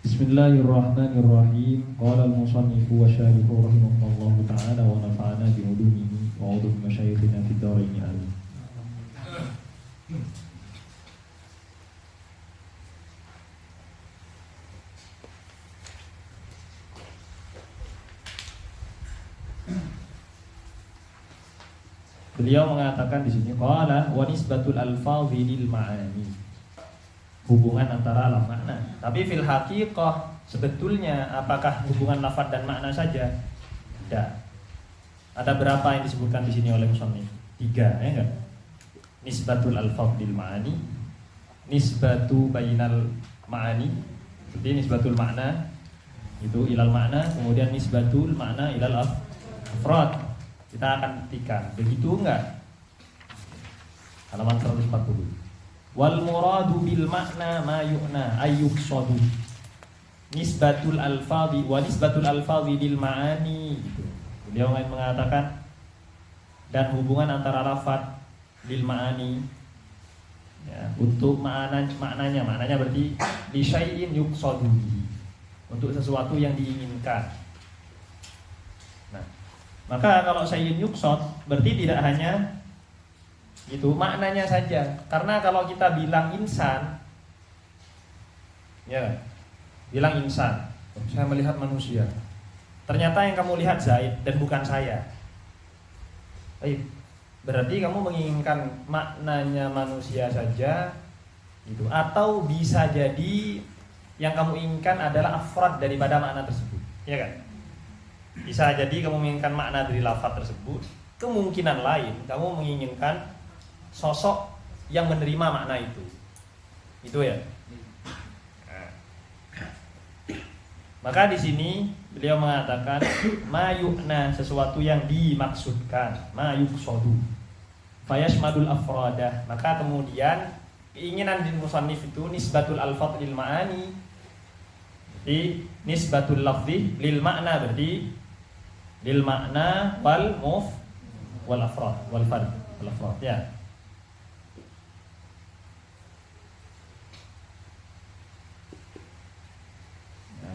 Bismillahirrahmanirrahim. Qala al-musannifu wa syarihu rahimahullahu ta'ala wa nafa'ana bi'ulumihi wa 'udhu masyayikhina fid dharain amin. Beliau mengatakan di sini qala wa nisbatul alfadhi lil ma'ani. Hubungan antara lafaz makna. Tapi fil haqiqah sebetulnya apakah hubungan lafaz dan makna saja? Tidak. Ada berapa yang disebutkan di sini oleh musannif? 3, ya enggak? Nisbatul alfadh lil ma'ani, nisbatu bainal ma'ani, jadi nisbatul makna itu ilal makna, kemudian nisbatul makna ilal afrad. Kita akan ketikkan. Begitu enggak? Halaman 140. Wal muradu bil makna ma yu'na ayyuqsadu. Nisbatul alfadhi wa nisbatul alfadhi lil ma'ani gitu. Beliau mengatakan dan hubungan antara lafaz lil ma'ani ya, untuk maknanya berarti li syai'in yuqsadu bihi, untuk sesuatu yang diinginkan. Nah, maka kalau syai'in yuqsad berarti tidak hanya itu maknanya saja. Karena kalau kita bilang insan, ya, bilang insan, saya melihat manusia. Ternyata yang kamu lihat Zaid dan bukan saya. Baik, berarti kamu menginginkan maknanya manusia saja, gitu. Atau bisa jadi yang kamu inginkan adalah afrad daripada makna tersebut, ya kan? Bisa jadi kamu menginginkan makna dari lafaz tersebut. Kemungkinan lain kamu menginginkan sosok yang menerima makna itu ya. Nah. Maka di sini beliau mengatakan mayukna, sesuatu yang dimaksudkan, mayuqsadu fayashmadul afradah. Maka kemudian keinginan di musannif itu nisbatul alfadh lil ma'ani, di nisbatul lafzi lil makna, berarti lil makna wal wal afrad wal fard wal afrad ya.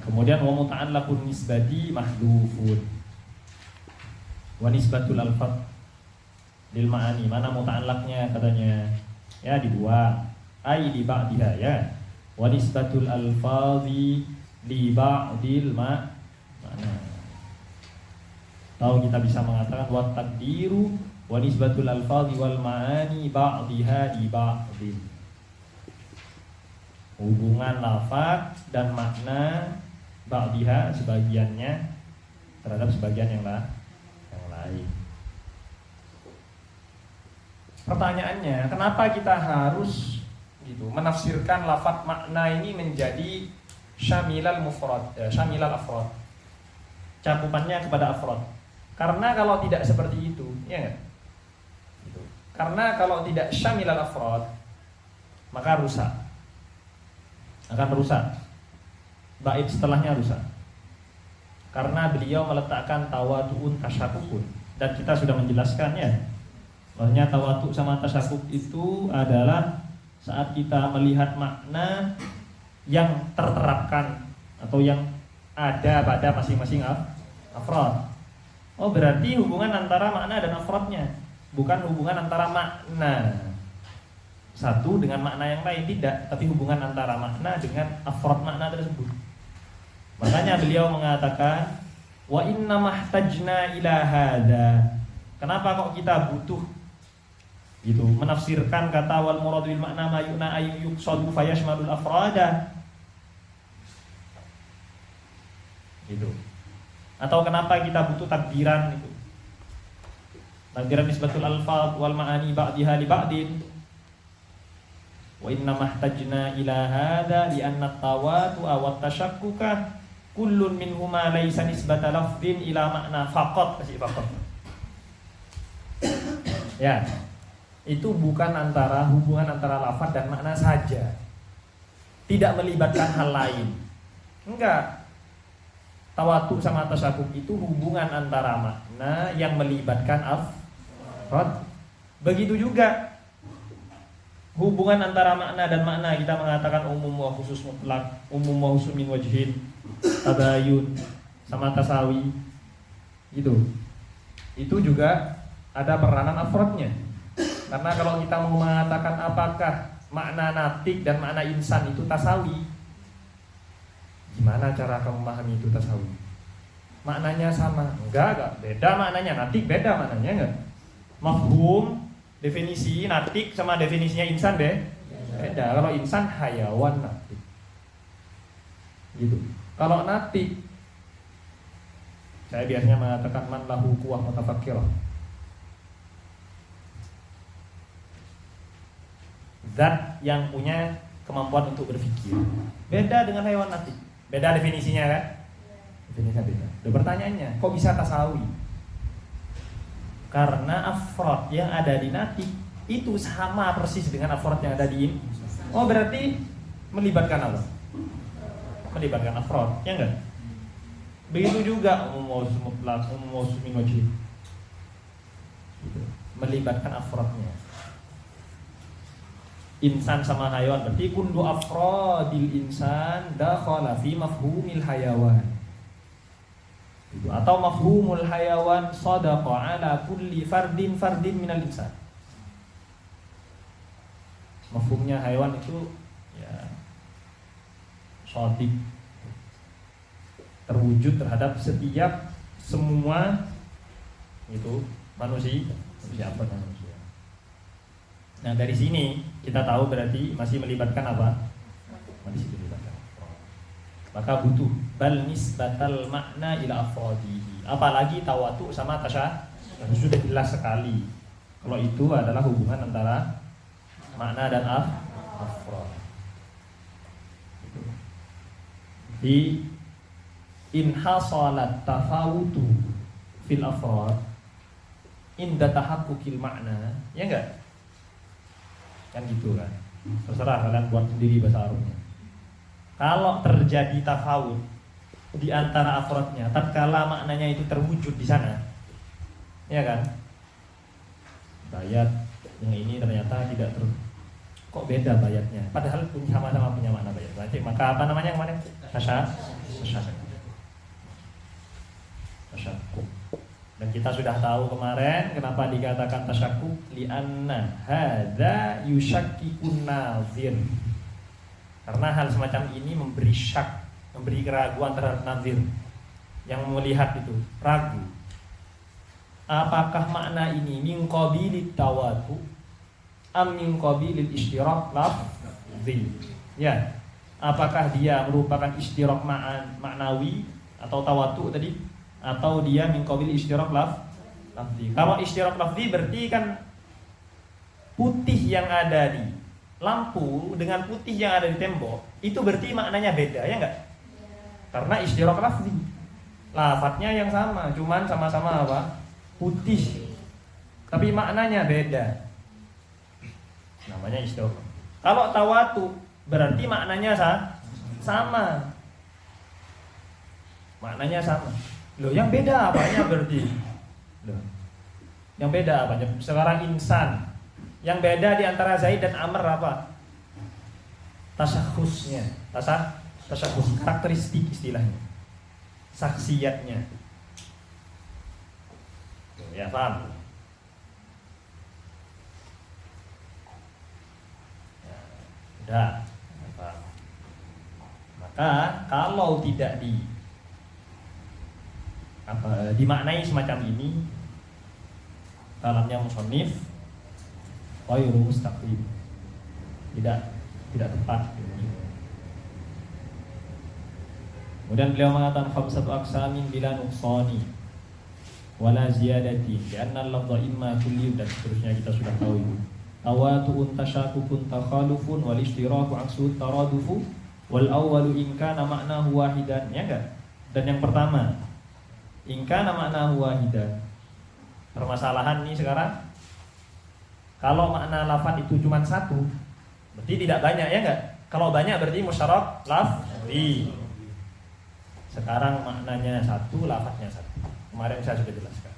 Kemudian wa muta'allaqun nisbati mahdhufun. Wa nisbatul alfadh lil ma'ani, mana muta'allaqnya katanya? Ya di 2. Ai di ba'diha ya. Wa nisbatul alfadhi li ba'dil ma'na. Tahu kita bisa mengatakan wa taqdiru wa nisbatul alfadhi wal ma'ani ba'diha li ba'dil. Hubungan lafaz dan makna ba'diha, sebagiannya terhadap sebagian yang lain. Pertanyaannya, kenapa kita harus gitu menafsirkan lafaz makna ini menjadi syamilal mufrad, syamilal afrad, cakupannya kepada afrad? Karena kalau tidak seperti itu, ya enggak? Gitu. Karena kalau tidak syamilal afrad, maka rusak. Akan rusak. Bait setelahnya rusak. Karena beliau meletakkan tawadu'un tasyakukun, dan kita sudah menjelaskannya. Bahwasanya tawadu sama tasyakuk itu adalah saat kita melihat makna yang terterapkan atau yang ada pada masing-masing afrad. Oh, berarti hubungan antara makna dan afradnya, bukan hubungan antara makna satu dengan makna yang lain, tidak, tapi hubungan antara makna dengan afrad makna tersebut. Makanya beliau mengatakan wa inna mahtajna ila hadza. Kenapa kok kita butuh gitu menafsirkan kata wal muradu bil makna ma yu'na ayyuqsadu fayashmalul afrada gitu. Atau kenapa kita butuh takdiran itu? Takdiran nisbatul alfaz wal ma'ani ba'diha li ba'din. Wa inna mahtajna ila hadza li anna tawatu'a wa tashakkuka kullun minhuma laysa nisbata lafdhin ila makna faqat, kasih faqat. Ya. Itu bukan antara hubungan antara lafaz dan makna saja. Tidak melibatkan hal lain. Enggak. Tawatu sama tasyakuk itu hubungan antara makna yang melibatkan afrad. Begitu juga hubungan antara makna dan makna, kita mengatakan umum wa khusus mutlak, umum wa khusus min wajhin, tabayun, sama tasawi, gitu. Itu juga ada peranan afrodnya. Karena kalau kita mau mengatakan apakah makna natik dan makna insan itu tasawi, gimana cara kamu memahami itu tasawi? Maknanya sama? Enggak, beda maknanya. Natik beda maknanya, enggak? Mafhum, definisi natik sama definisinya insan beda. Kalau insan hayawan natik, gitu. Kalau natik, saya biasanya mengatakan man lahu quwwah mutafakkirah, zat yang punya kemampuan untuk berpikir. Beda dengan hewan natik. Beda definisinya kan? Definisinya beda. Dan pertanyaannya, kok bisa tasawi? Karena afrod yang ada di natik itu sama persis dengan afrod yang ada di. Oh, berarti melibatkan apa? Melibatkan afrod, ya enggak? Begitu juga umum wa mutlaq, umum wa min wajhin. Melibatkan afrodnya. Insan sama hayawan berarti kullu afrodil insan dakhala fi mafhumil hayawan. Itu atau mafhumul hayawan sadaqa ala kulli fardin minal insan. Mafhumnya hayawan itu ya shadiq, terwujud terhadap setiap semua itu manusia apa manusia. Nah, dari sini kita tahu berarti masih melibatkan apa? Masih melibatkan. Maka butuh bal nisbatal makna ila afrodihi. Apalagi tawatu sama tasya, sudah jelas sekali kalau itu adalah hubungan antara makna dan afrod. Di inhasalat tafawutu fil afrod inda tahaqqukil makna, ya enggak? Kan gitu kan. Terserah kalian buat sendiri bahasa Arabnya. Kalau terjadi tafawut di antara afrodnya, tatkala maknanya itu terwujud di sana, ya kan? Bayat yang ini ternyata tidak kok beda bayatnya, padahal sama-sama punya makna bayat. Berarti maka apa namanya yang mana? Tasyakuk. Dan kita sudah tahu kemarin kenapa dikatakan tasyakuk, li'anna hadza yushakkikun nazir. Karena hal semacam ini memberi syak, memberi keraguan terhadap nazir yang melihat itu, ragu. Apakah makna ini min qabilit tawatu am min qabilil ishtirak lafzi? Ya. Apakah dia merupakan ishtirak maknawi atau tawatu tadi, atau dia min qabil ishtirak lafzi? Kalau ishtirak lafzi berarti kan putih yang ada di lampu dengan putih yang ada di tembok itu berarti maknanya beda, ya enggak? Karena ishtirak lafzi, lafadznya yang sama, cuman sama-sama apa? Putih, tapi maknanya beda. Namanya ishtirak. Kalau tawatu berarti maknanya sama. Maknanya sama. Loh, yang beda apanya berarti? Loh. Yang beda apanya? Sekarang insan. Yang beda di antara Zaid dan Amr apa? Tasyakhusnya. Tasyakhus, karakteristik istilahnya. Saksiyatnya. Ya, paham? Ya, udah. Paham. Maka kalau tidak dimaknai semacam ini, dalamnya musannif ghairu mustaqim, tidak tepat. Kemudian beliau mengatakan khamsatu aqsamin bila nuqsani wala ziyadati, karena lafdha imma kulli, dan seterusnya kita sudah tahu itu. Tawatu'un tasyakukun takhalufun wal ishtiraku aksu taradufu wal awwalu in kana ma'nahu wahidan, ya enggak? Dan yang pertama in kana ma'nahu wahidan. Permasalahan ini sekarang, kalau makna lafaz itu cuma satu, berarti tidak banyak, ya enggak? Kalau banyak berarti musyarak lafzi. Sekarang maknanya satu, lafaznya satu. Kemarin saya sudah jelaskan.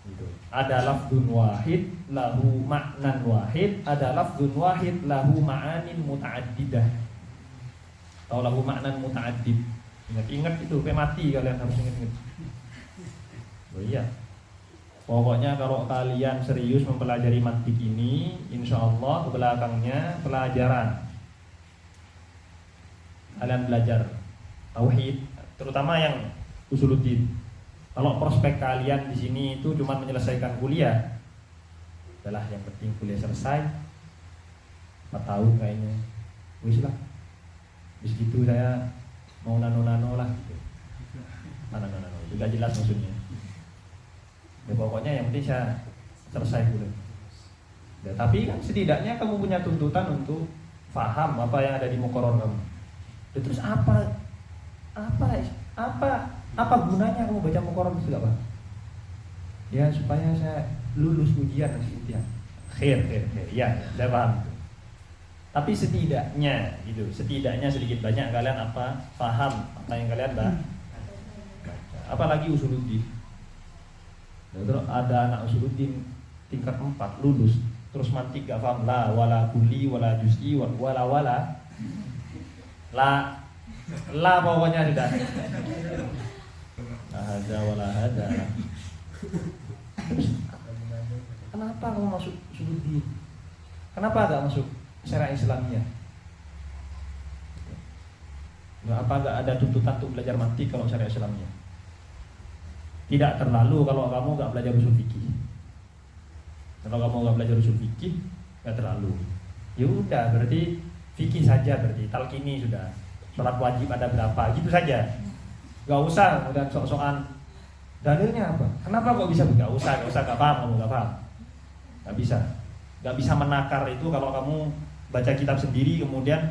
Gitu. Ada lafdzun wahid lahu ma'nan wahid, ada lafdzun wahid lahu ma'anin muta'addidah. Atau lahu ma'nan muta'addid. Ingat-ingat itu, sampai mati kalian harus ingat-ingat. Oh iya. Pokoknya kalau kalian serius mempelajari mantik ini, insya Allah belakangnya pelajaran. Kalian belajar tauhid, terutama yang usuluddin. Kalau prospek kalian di sini itu cuma menyelesaikan kuliah, adalah yang penting kuliah selesai 4 tahun kayaknya, wis lah. Bis gitu saya mau nano-nano lah gitu. Nano juga jelas maksudnya. Ya pokoknya yang penting saya selesai dulu. Ya, tapi kan setidaknya kamu punya tuntutan untuk paham apa yang ada di muqarrar kamu. Ya, terus apa gunanya kamu baca muqarrar itu enggak, Pak? Ya supaya saya lulus ujian nanti ya. Khair. Ya, saya paham itu. Tapi setidaknya sedikit banyak kalian paham apa yang kalian baca. Apalagi usuluddin. Terus ada anak usuluddin tingkat 4 lulus, terus mantik gak paham la wala kulli wala juz'i wala la pokoknya sudah. Ada wala hada. Terus kenapa kamu masuk usuluddin? Kenapa gak masuk syariah Islamiyah? Apa gak ada tuntutan untuk belajar mantik kalau syariah Islamiyah? Tidak terlalu kalau kamu gak belajar usul fikih. Kalau kamu gak belajar usul fikih, gak terlalu. Ya udah, berarti fikih saja, berarti talqini sudah. Sholat wajib ada berapa, gitu saja. Gak usah udah sok-sokan dalilnya apa? Kenapa kok bisa? Gak usah, gak paham, kamu gak paham. Gak bisa menakar itu kalau kamu baca kitab sendiri kemudian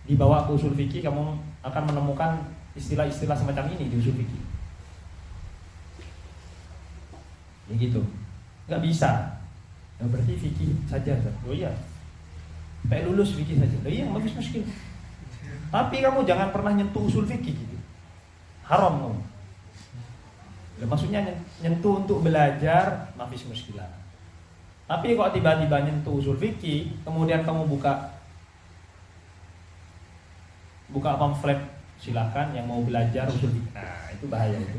dibawa ke usul fikih, kamu akan menemukan istilah-istilah semacam ini di usul fikih. Ya gitu, nggak bisa. Ya berarti fikih saja. Oh iya, sampai lulus fikih saja. Oh iya, bagus miskin. Tapi kamu jangan pernah nyentuh usul fikih gitu. Haram kamu. Ya, maksudnya nyentuh untuk belajar nafis muskilah. Tapi kok tiba-tiba nyentuh usul fikih, kemudian kamu buka pamflet, silakan yang mau belajar usul fikih. Nah, itu bahaya itu.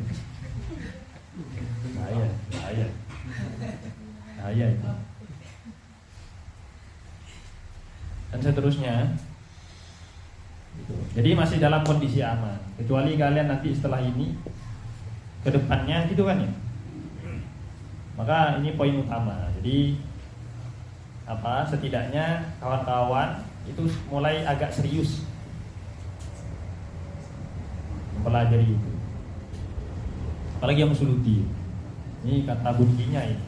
Bahaya itu. Dan seterusnya. Jadi masih dalam kondisi aman. Kecuali kalian nanti setelah ini ke depannya gitu kan ya. Maka ini poin utama. Jadi setidaknya kawan-kawan itu mulai agak serius mempelajari itu. Apalagi yang usuluddin. Ini kata bunyinya ini.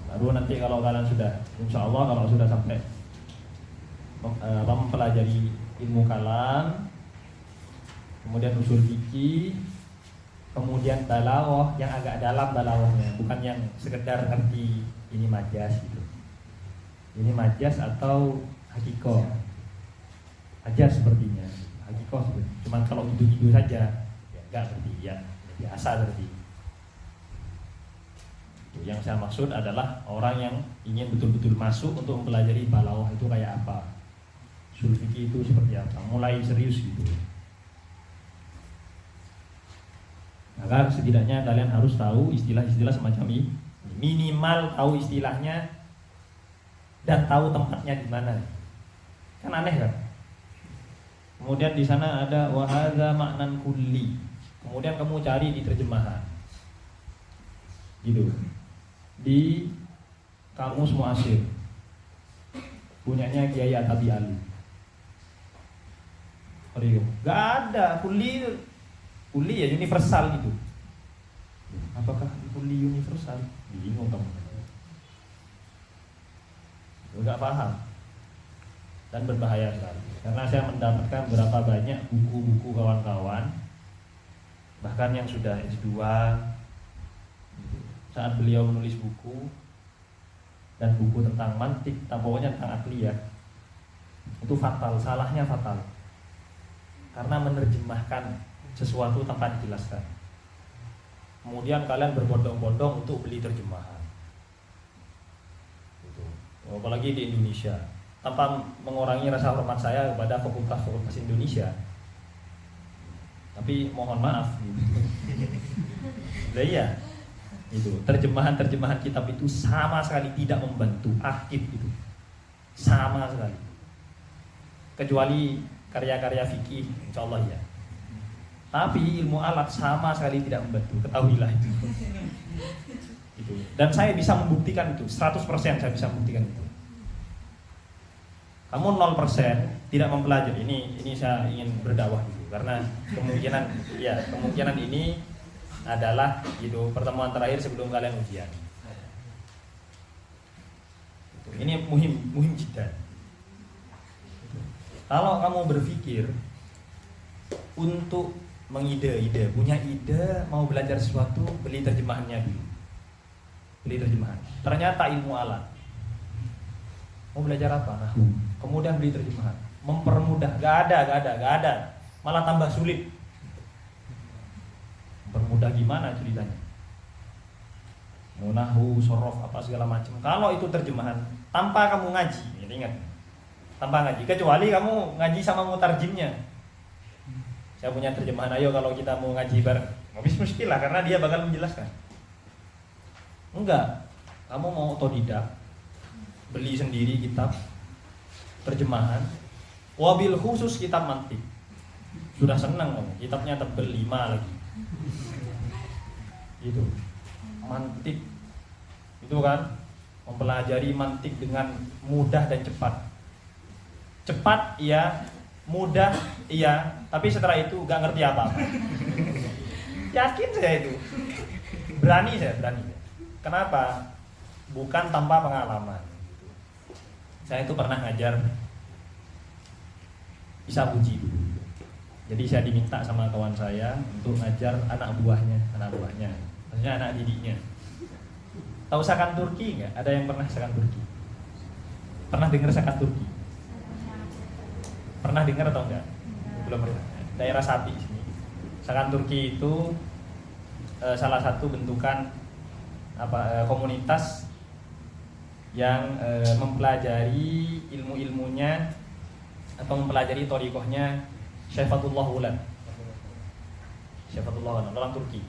Baru nanti kalau kalian sudah, insya Allah kalau sudah sampai mempelajari ilmu kalam, kemudian usul fikih, kemudian balaghah yang agak dalam balaghahnya, bukan yang sekedar ngerti ini majas gitu. Ini majas atau hakikoh. Majas sepertinya, hakikoh seperti. Cuman kalau gitu-gitu saja, ya enggak berarti ya biasa berarti. Yang saya maksud adalah orang yang ingin betul-betul masuk untuk mempelajari balaghah itu kayak apa, usul fikih itu seperti apa, mulai serius gitu. Maka setidaknya kalian harus tahu istilah-istilah semacam ini, minimal tahu istilahnya dan tahu tempatnya di mana. Kan aneh kan? Kemudian di sana ada wa hadza ma'nan kulli. Kemudian kamu cari di terjemahan. Gitu. Di Kamus Mu'asyir. Punyanya Kiai Atabi Ali. Gak ada kulli ya universal gitu. Apakah kulli universal? Bingung kamu. Enggak paham. Dan berbahaya sekali. Karena saya mendapatkan berapa banyak buku-buku kawan-kawan, bahkan yang sudah S2, saat beliau menulis buku dan buku tentang mantik, pokoknya tentang akliyah, itu fatal, salahnya fatal. Karena menerjemahkan sesuatu tanpa dijelaskan. kemudian kalian berbondong-bondong untuk beli terjemahan. Gitu. Apalagi di Indonesia, tanpa mengurangi rasa hormat saya kepada fakultas-fakultas Indonesia. Tapi mohon maaf gitu. Nah, iya. Itu terjemahan kitab itu sama sekali tidak membantu akib itu. Sama sekali. Kecuali karya-karya fikih, insyaallah ya. Tapi ilmu alat sama sekali tidak membantu, ketahuilah itu. Itu. Dan saya bisa membuktikan itu, 100% saya bisa membuktikan itu. Kamu 0% tidak mempelajari. Ini saya ingin berdakwah dulu karena kemungkinan ini adalah gitu pertemuan terakhir sebelum kalian ujian. Ini muhim jidan. Kalau kamu berpikir untuk mengide-ide, punya ide mau belajar sesuatu, beli terjemahannya dulu. Beli terjemahan. Ternyata ilmu alat. Mau belajar apa? Nah, kemudian beli terjemahan. Mempermudah, gak ada. Malah tambah sulit. Mempermudah gimana ceritanya? Munahu, sorof, apa segala macam. Kalau itu terjemahan, tanpa kamu ngaji, ini ingat. Tanpa ngaji, kecuali kamu ngaji sama mutarjimnya. Saya punya terjemahan, ayo kalau kita mau ngaji bareng. Habis muskilah karena dia bakal menjelaskan. Enggak, kamu mau otodidak, beli sendiri kitab terjemahan, wabil khusus kitab mantik. Sudah senang kamu, kitabnya tebel 5 lagi. Itu mantik, itu kan mempelajari mantik dengan mudah dan cepat. Cepat iya, mudah iya, tapi setelah itu gak ngerti apa-apa. Yakin saya itu. Berani saya. Kenapa? Bukan tanpa pengalaman. Saya itu pernah ngajar bisa uji dulu. Jadi saya diminta sama kawan saya untuk ngajar anak buahnya, maksudnya anak didiknya. Tahu sakan Turki nggak? Ada yang pernah sakan Turki? Pernah dengar sakan Turki? Pernah dengar atau enggak? Belum pernah. Daerah Sapi sini. Sakan Turki itu salah satu bentukan komunitas yang mempelajari ilmu-ilmunya atau mempelajari thariqahnya Syaifatullah Ulan. Orang Turki.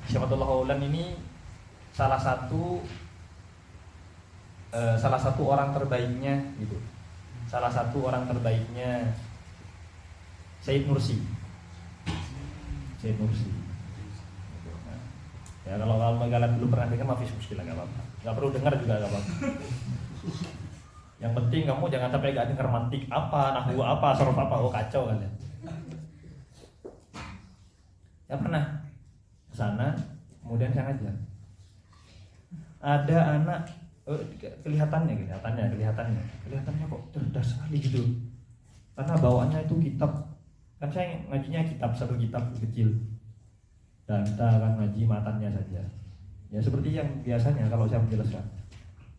Syaifatullah Ulan ini salah satu orang terbaiknya gitu. Salah satu orang terbaiknya Said Nursi. Ya kalau kalian belum pernah dengar mafis muskilah nggak apa-apa. Nggak perlu dengar juga nggak apa-apa. Yang penting kamu jangan sampai nggak dengar mantik apa, nahwu apa, sorof apa, kacau kalian. Ya pernah kesana, kemudian saya ngajar. Ada anak kelihatannya kok cerdas sekali gitu. Karena bawaannya itu kitab. Kan saya ngajinya satu kitab kecil. Dan kita akan ngaji matannya saja. Ya seperti yang biasanya kalau saya menjelaskan.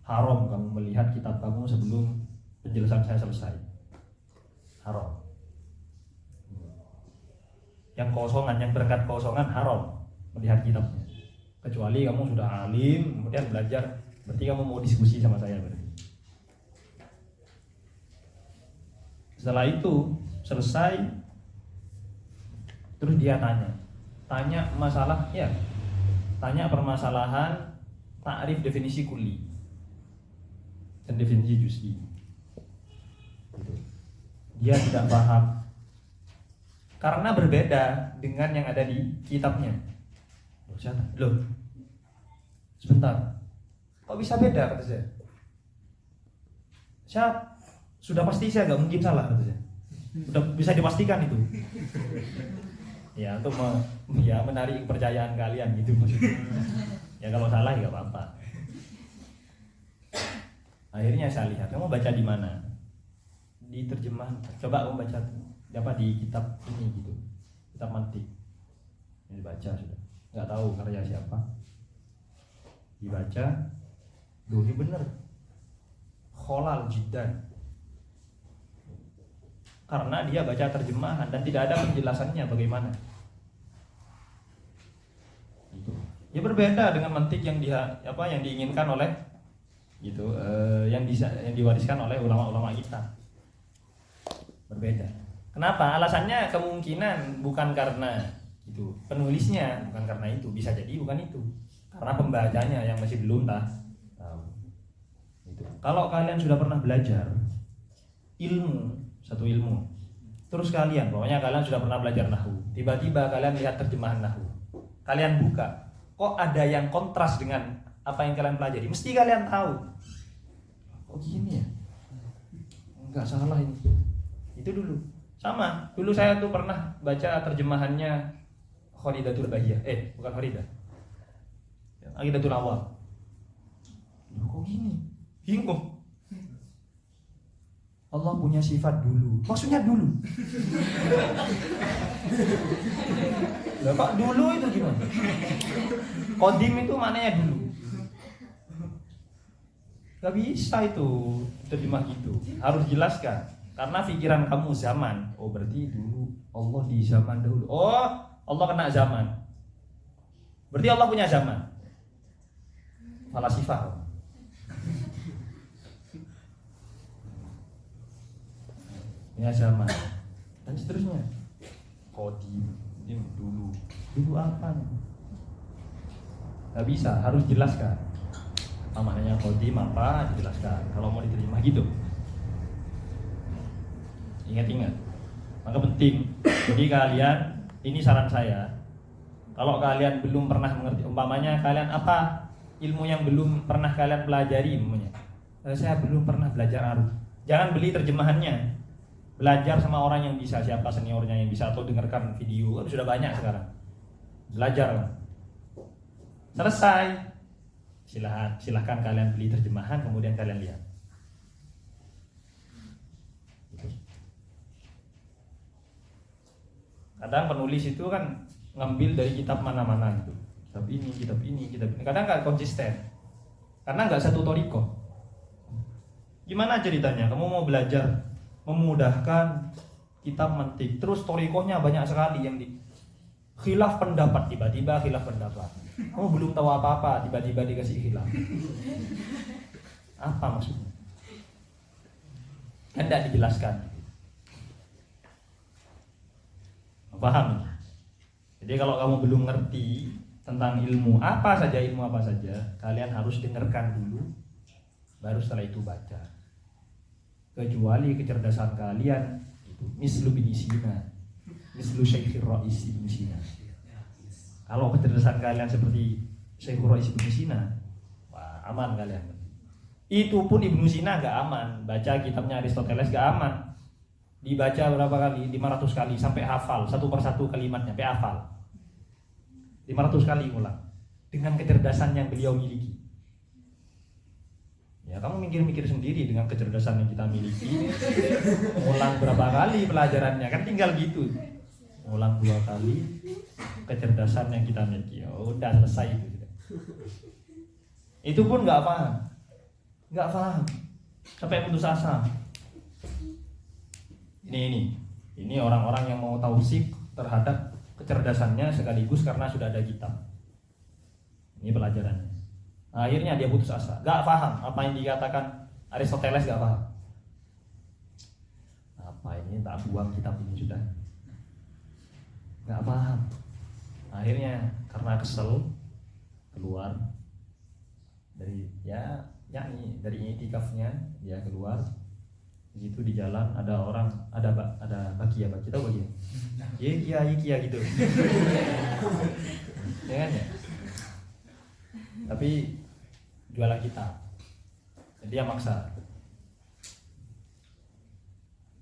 Haram kamu melihat kitab kamu sebelum penjelasan saya selesai. Haram. Yang kosongan, yang berangkat kosongan haram melihat kitabnya. Kecuali kamu sudah alim, kemudian belajar, berarti kamu mau diskusi sama saya berarti. Setelah itu selesai, terus dia tanya masalah, ya, tanya permasalahan ta'rif definisi kulli dan definisi juz'i. Dia tidak paham karena berbeda dengan yang ada di kitabnya. Loh, sebentar, kok bisa beda kata saya? Sudah pasti saya nggak mungkin salah kata saya. Sudah bisa dipastikan itu. Ya untuk menarik kepercayaan kalian gitu maksudnya. Ya kalau salah ya nggak apa-apa. Akhirnya saya lihat, kamu baca di mana? Di terjemahan. Coba kamu baca di kitab ini gitu, kitab mantik. Ini dibaca sudah. Nggak tahu karya siapa. Dibaca, ini bener. Kholal jiddan. Karena dia baca terjemahan dan tidak ada penjelasannya bagaimana. Itu. Ya berbeda dengan mantik yang yang diinginkan oleh gitu, yang diwariskan oleh ulama-ulama kita. Berbeda. Kenapa? Alasannya kemungkinan bukan karena itu penulisnya, bukan karena itu, bisa jadi bukan itu. Karena pembacanya yang masih belum tahu. Itu. Kalau kalian sudah pernah belajar satu ilmu, terus pokoknya kalian sudah pernah belajar nahwu, tiba-tiba kalian lihat terjemahan nahwu, kalian buka, kok ada yang kontras dengan apa yang kalian pelajari, mesti kalian tahu, kok gini ya, nggak salah ini. Itu dulu sama, dulu saya tuh pernah baca terjemahannya Kharidatul Bahiyah, bukan Kharidah, Aqidatul Awal. Kok gini, bingung. Allah punya sifat dulu. Maksudnya dulu. Lah Pak, dulu itu gimana? Qadim itu maknanya dulu. Gak bisa itu terjemah gitu. Harus jelaskan. Karena pikiran kamu zaman. Oh berarti dulu Allah di zaman dahulu. Oh Allah kena zaman. Berarti Allah punya zaman. Falasifah. Ya zaman dan seterusnya. Qadim dulu apa nih? Gak bisa, harus jelaskan apa maknanya qadim, apa dijelaskan kalau mau diterima gitu. Ingat, maka penting. Jadi kalian, ini saran saya, kalau kalian belum pernah mengerti, umpamanya kalian apa ilmu yang belum pernah kalian pelajari, umpamanya saya belum pernah belajar arus, jangan beli terjemahannya. Belajar sama orang yang bisa, siapa seniornya yang bisa, atau dengarkan video, kan sudah banyak sekarang. Belajar. Selesai. Silahkan kalian beli terjemahan, kemudian kalian lihat. Kadang penulis itu kan ngambil dari kitab mana-mana gitu. Kitab ini. Kadang nggak konsisten. Karena nggak satu toriko. Gimana ceritanya? Kamu mau belajar memudahkan kitab mantik, terus torikohnya banyak sekali yang di khilaf pendapat, tiba-tiba khilaf pendapat. Kamu belum tahu apa-apa, tiba-tiba dikasih khilaf. Apa maksudnya? Kan tidak dijelaskan. Paham? Jadi kalau kamu belum ngerti tentang ilmu apa saja, kalian harus dengarkan dulu, baru setelah itu baca. Kecuali kecerdasan kalian mislu bin Sina, mislu Syekhir Rais bin Sina. Kalau kecerdasan kalian seperti Syekhir Rais bin Sina, wah, aman kalian. Itu pun Ibnu Sina gak aman. Baca kitabnya Aristoteles gak aman. Dibaca berapa kali? 500 kali sampai hafal satu persatu kalimatnya, sampai hafal. 500 kali ulang dengan kecerdasan yang beliau miliki. Ya kamu mikir-mikir sendiri dengan kecerdasan yang kita miliki. Ulang berapa kali pelajarannya, kan tinggal gitu. Ulang 2 kali kecerdasan yang kita miliki. Oh, udah selesai itu. Itu pun nggak paham, sampai putus asa. Ini orang-orang yang mau tausik terhadap kecerdasannya sekaligus karena sudah ada kitab. Ini pelajarannya. Akhirnya dia putus asa, gak paham apa yang dikatakan Aristoteles, gak paham. Apa ini, tak buang kitab ini sudah. Gak paham. Akhirnya karena kesel keluar dari dari itikafnya, dia keluar. Di situ di jalan ada orang, ada baki tahu baki? Iya gitu. Ya kan ya? Tapi jualan kitab, jadi dia maksa.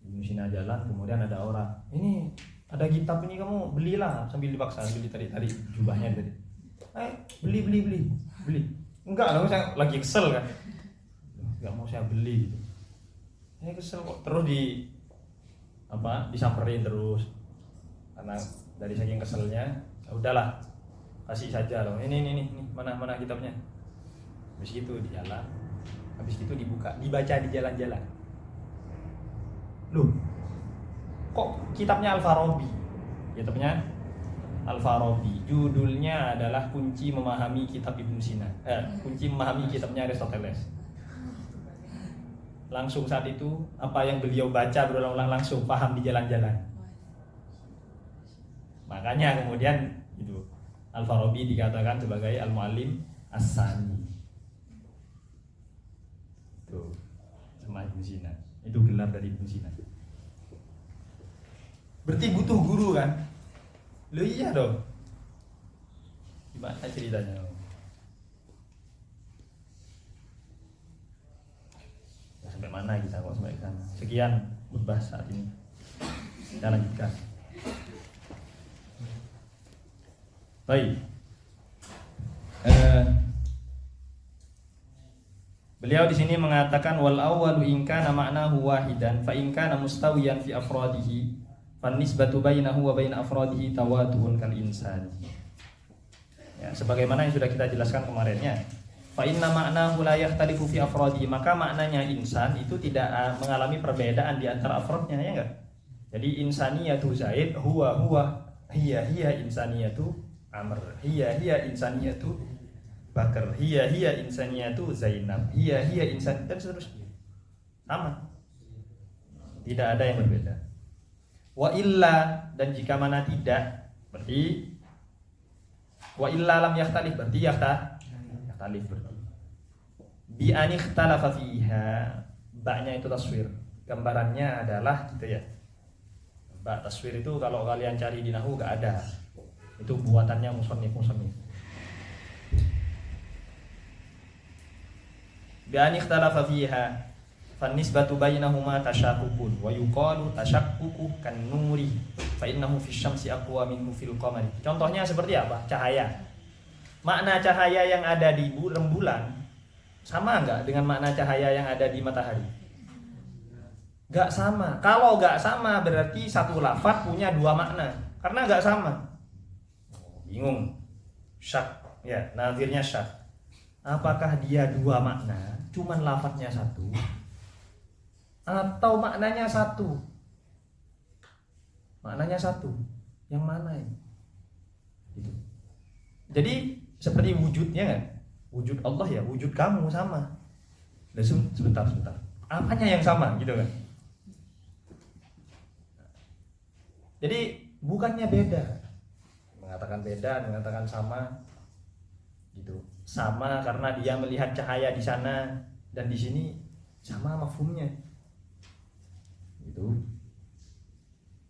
Ibnu Sina jalan, kemudian ada orang, ini ada kitab ini, kamu belilah, sambil dipaksa, sambil ditarik jubahnya tadi. Beli. Enggak, kalau saya lagi kesel kan, enggak mau saya beli gitu. Saya kesel kok, terus disamperin terus, karena dari saking keselnya, udahlah. Kasih saja loh, ini mana kitabnya. Habis itu di jalan, habis itu dibaca di jalan-jalan. Loh, kok kitabnya Al-Farabi? Kitabnya Al-Farabi. Judulnya adalah Kunci Memahami Kitab Ibnu Sina. Kunci Memahami Kitabnya Aristoteles. Langsung saat itu apa yang beliau baca berulang-ulang langsung paham di jalan-jalan. Makanya kemudian itu Al-Farabi dikatakan sebagai Al-Muallim As-Sani. Tuh, sama Ibnu Sina. Itu gelar dari Ibnu Sina. Berarti butuh guru kan? Loh iya dong. Gimana ceritanya? Ya, sampai mana kita kok sampai sana? Sekian khutbah saat ini. Kita lanjutkan. Baik. Beliau di sini mengatakan wal awwalu in kana ma'nahu wahidan fa in kana mustawiyan fi afradihi fan nisbatu bainahu wa bain afradihi tawatu'un kal insani. Ya, sebagaimana yang sudah kita jelaskan kemarinnya. Fa inna ma'nahu la yakhtalifu fi afradihi, maka maknanya insan itu tidak mengalami perbedaan di antara afrodnya, ya enggak? Jadi insaniyatu Zaid huwa hiya insaniyatu Amr, hiya insaniyatu Bakar, hiya insaniyatu Zainab, hiya insan, dan seterusnya. Sama. Tidak ada yang berbeda. Wa illa, dan jika mana tidak, berarti wa illa lam yakhtalif, berarti yakhtalif berarti. Bi an ikhtalafa fiha, ba-nya itu taswir. Gambarannya adalah gitu ya. Ba taswir itu kalau kalian cari di nahwu enggak ada. Itu buatannya musannif. Bi an ikhtalafa fiha fan nisbatu bainahuma tashaqqukun wa yuqalu tashaqqukku kan nuri fa innahu fi syamsi aqwa minhu fil qamari. Contohnya seperti apa? Cahaya. Makna cahaya yang ada di rembulan sama enggak dengan makna cahaya yang ada di matahari? Enggak sama. Kalau enggak sama berarti satu lafaz punya dua makna. Karena enggak sama. Bingung. Syak, ya, nazirnya syak. Apakah dia dua makna? Cuman lafadznya satu atau maknanya satu? Maknanya satu. Yang mana ini? Gitu. Jadi seperti wujudnya kan? Wujud Allah ya, wujud kamu sama. Sebentar. Apanya yang sama gitu kan? Jadi bukannya beda. Mengatakan beda, mengatakan sama. Gitu. Sama karena dia melihat cahaya di sana dan di sini sama mafhumnya. Gitu.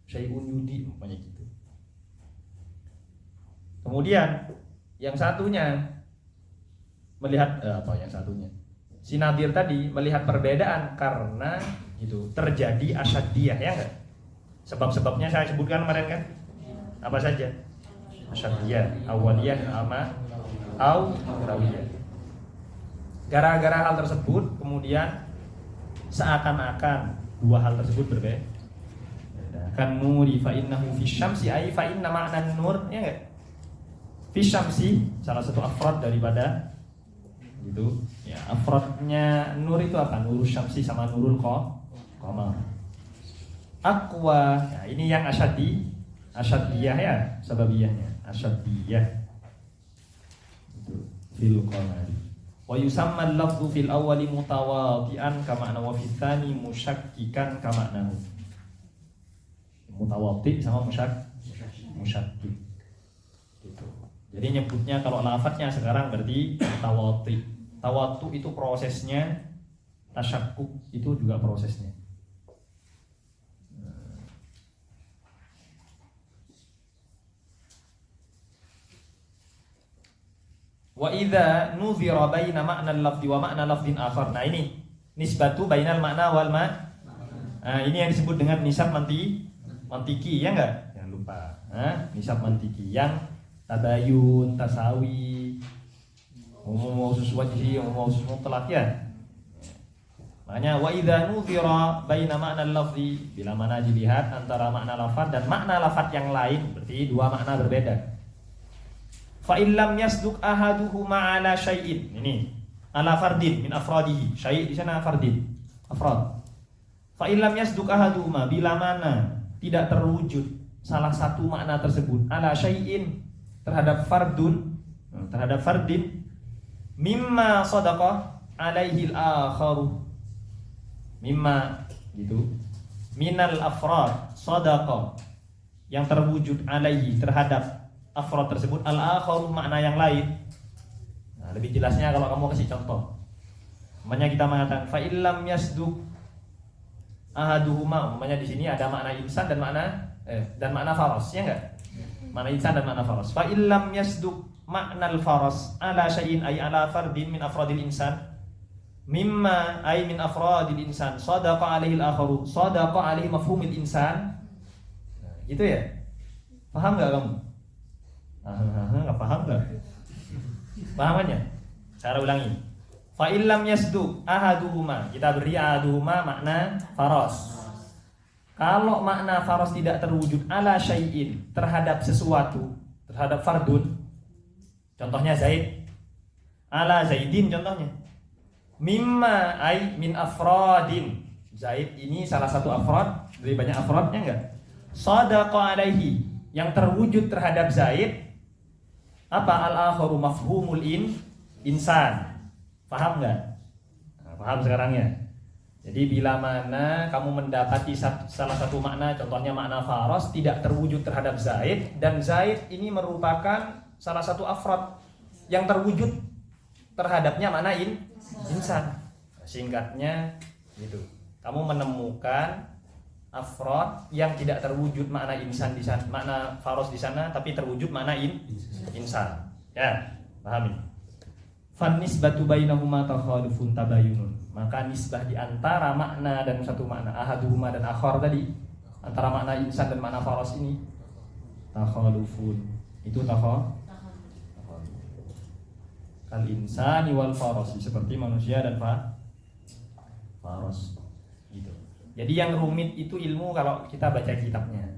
Syai'un yudi umpamanya gitu. Kemudian yang satunya melihat yang satunya. Si Nadir tadi melihat perbedaan karena gitu terjadi asyadiyah, ya enggak? Sebab-sebabnya saya sebutkan kemarin kan? Apa saja? Asyadiyah, awaliyah, rawiyah. Gara-gara hal tersebut kemudian seakan-akan dua hal tersebut berbeda. Kan nuri fa innahu fi syamsi ay fa inna ma'na nur, ya enggak? Fi syamsi salah satu afrad daripada gitu. Ya, afradnya nur itu apa? Nurul syamsi sama nurul qamar. Aqwa. Nah, ini yang asyadiyah ya, sababiyahnya. Asyadiyah. Itu fil qamari. Wa yusamma al-lafdhu fil awwali mutawadi'an kama anna wa fil tsani musyakkikan kama anna. Mutawadi sama musyakkik. Gitu. Jadi nyebutnya kalau lafadznya sekarang berarti tawati. Tawatu itu prosesnya, tasyakkuk itu juga prosesnya. Wa idza nuzira baina ma'na al-lafzi wa ma'na lafzin akhar. Nah ini nisbatu bainal makna wal Nah, ini yang disebut dengan nisab mantiki, ya enggak? Jangan lupa. Nisab mantiki yang tabayun, tasawi, umum khusus wajhi, umum khusus mutlaq ya. Makanya wa idza nuzira baina ma'na al-lafzi, bila mana dilihat antara makna lafaz dan makna lafaz yang lain, berarti dua makna berbeda. Fa illam yasduq ahaduhuma ala syai'in. Ini ala fardin min afradihi. Syai' di sana fardin, afrad. Fa illam yasduq ahaduhuma, bila mana tidak terwujud salah satu makna tersebut ala syai'in terhadap fardin mimma sadaqah alaihi al-akharu mimma gitu minal afrad sadaqah yang terwujud alaihi terhadap afrad tersebut al-akharu makna yang lain. Nah, lebih jelasnya kalau kamu kasih contoh. Makanya kita mengatakan fa illam yasduq ahaduhuma, umpamanya di sini ada makna insan dan makna faras, ya enggak? Makna insan dan makna faras. Fa illam yasduq maknal faras ala syai'in ay ala fardin min afradil insan mimma ay min afradil insan sadaqa alaihi al-akharu sadaqa alaihi mafhumil insan. Nah, gitu ya? Paham enggak kamu? Enggak paham enggak? Pahamannya? Cara ulangi. Fa illam yasduq ahaduhuma, kita beri ahaduhuma makna faras. Kalau makna faras tidak terwujud ala syai'in terhadap sesuatu, terhadap fardun. Contohnya Zaid. Ala Zaidin contohnya. Mimma ay min afradin. Zaid ini salah satu afrad dari banyak afradnya enggak? Sadaqa alaihi, yang terwujud terhadap Zaid apa al-akharu mafhumul insan. Paham nggak? Nah, paham sekarang ya. Jadi bila mana kamu mendapati salah satu makna, contohnya makna faras tidak terwujud terhadap Zaid, dan Zaid ini merupakan salah satu afrad yang terwujud terhadapnya makna insan. Singkatnya gitu. Kamu menemukan afrad yang tidak terwujud makna insan di sana, makna faras di sana, tapi terwujud makna insan. Ya, pahami? Fan nisbatu bainahuma takhadufun tabayunun. Maka nisbah di antara makna dan satu makna ahaduhuma dan akhar tadi, antara makna insan dan makna faras ini takhadufun. Itu takhaduf. Kal insani wal farasi, seperti manusia dan faras. Gitu. Jadi yang rumit itu ilmu kalau kita baca kitabnya.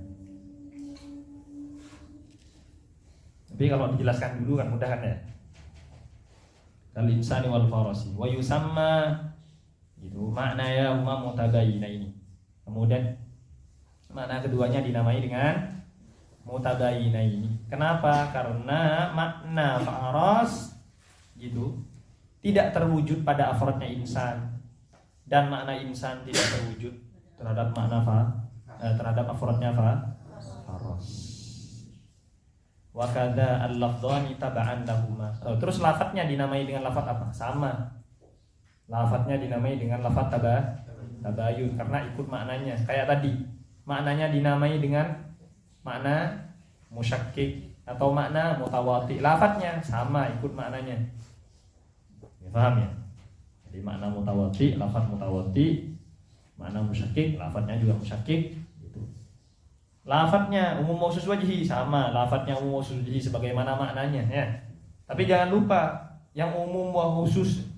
Tapi kalau dijelaskan dulu kan mudah kan ya. Al-insani wal farasi wa yusamma gitu makna ya huma mutabayina ini. Kemudian makna keduanya dinamai dengan mutabayina ini. Kenapa? Karena makna faras gitu tidak terwujud pada afrodnya insan, dan makna insan tidak terwujud terhadap makna terhadap afrodnya faras. Wa kadza al-lafdhani taba'an lahuma. Terus lafadznya dinamai dengan lafadz apa? Sama. Lafadznya dinamai dengan lafadz tabayun karena ikut maknanya. Kayak tadi, maknanya dinamai dengan makna musyakkik atau makna mutawati. Lafadznya sama, ikut maknanya. Ya, paham ya? Jadi makna mutawati, lafadz mutawati, makna musyakkik, lafadznya juga musyakkik. Lafadznya umum mausus wajhi sama, lafadznya umum mausus wajhi sebagaimana maknanya ya. Tapi jangan lupa yang umum wa khusus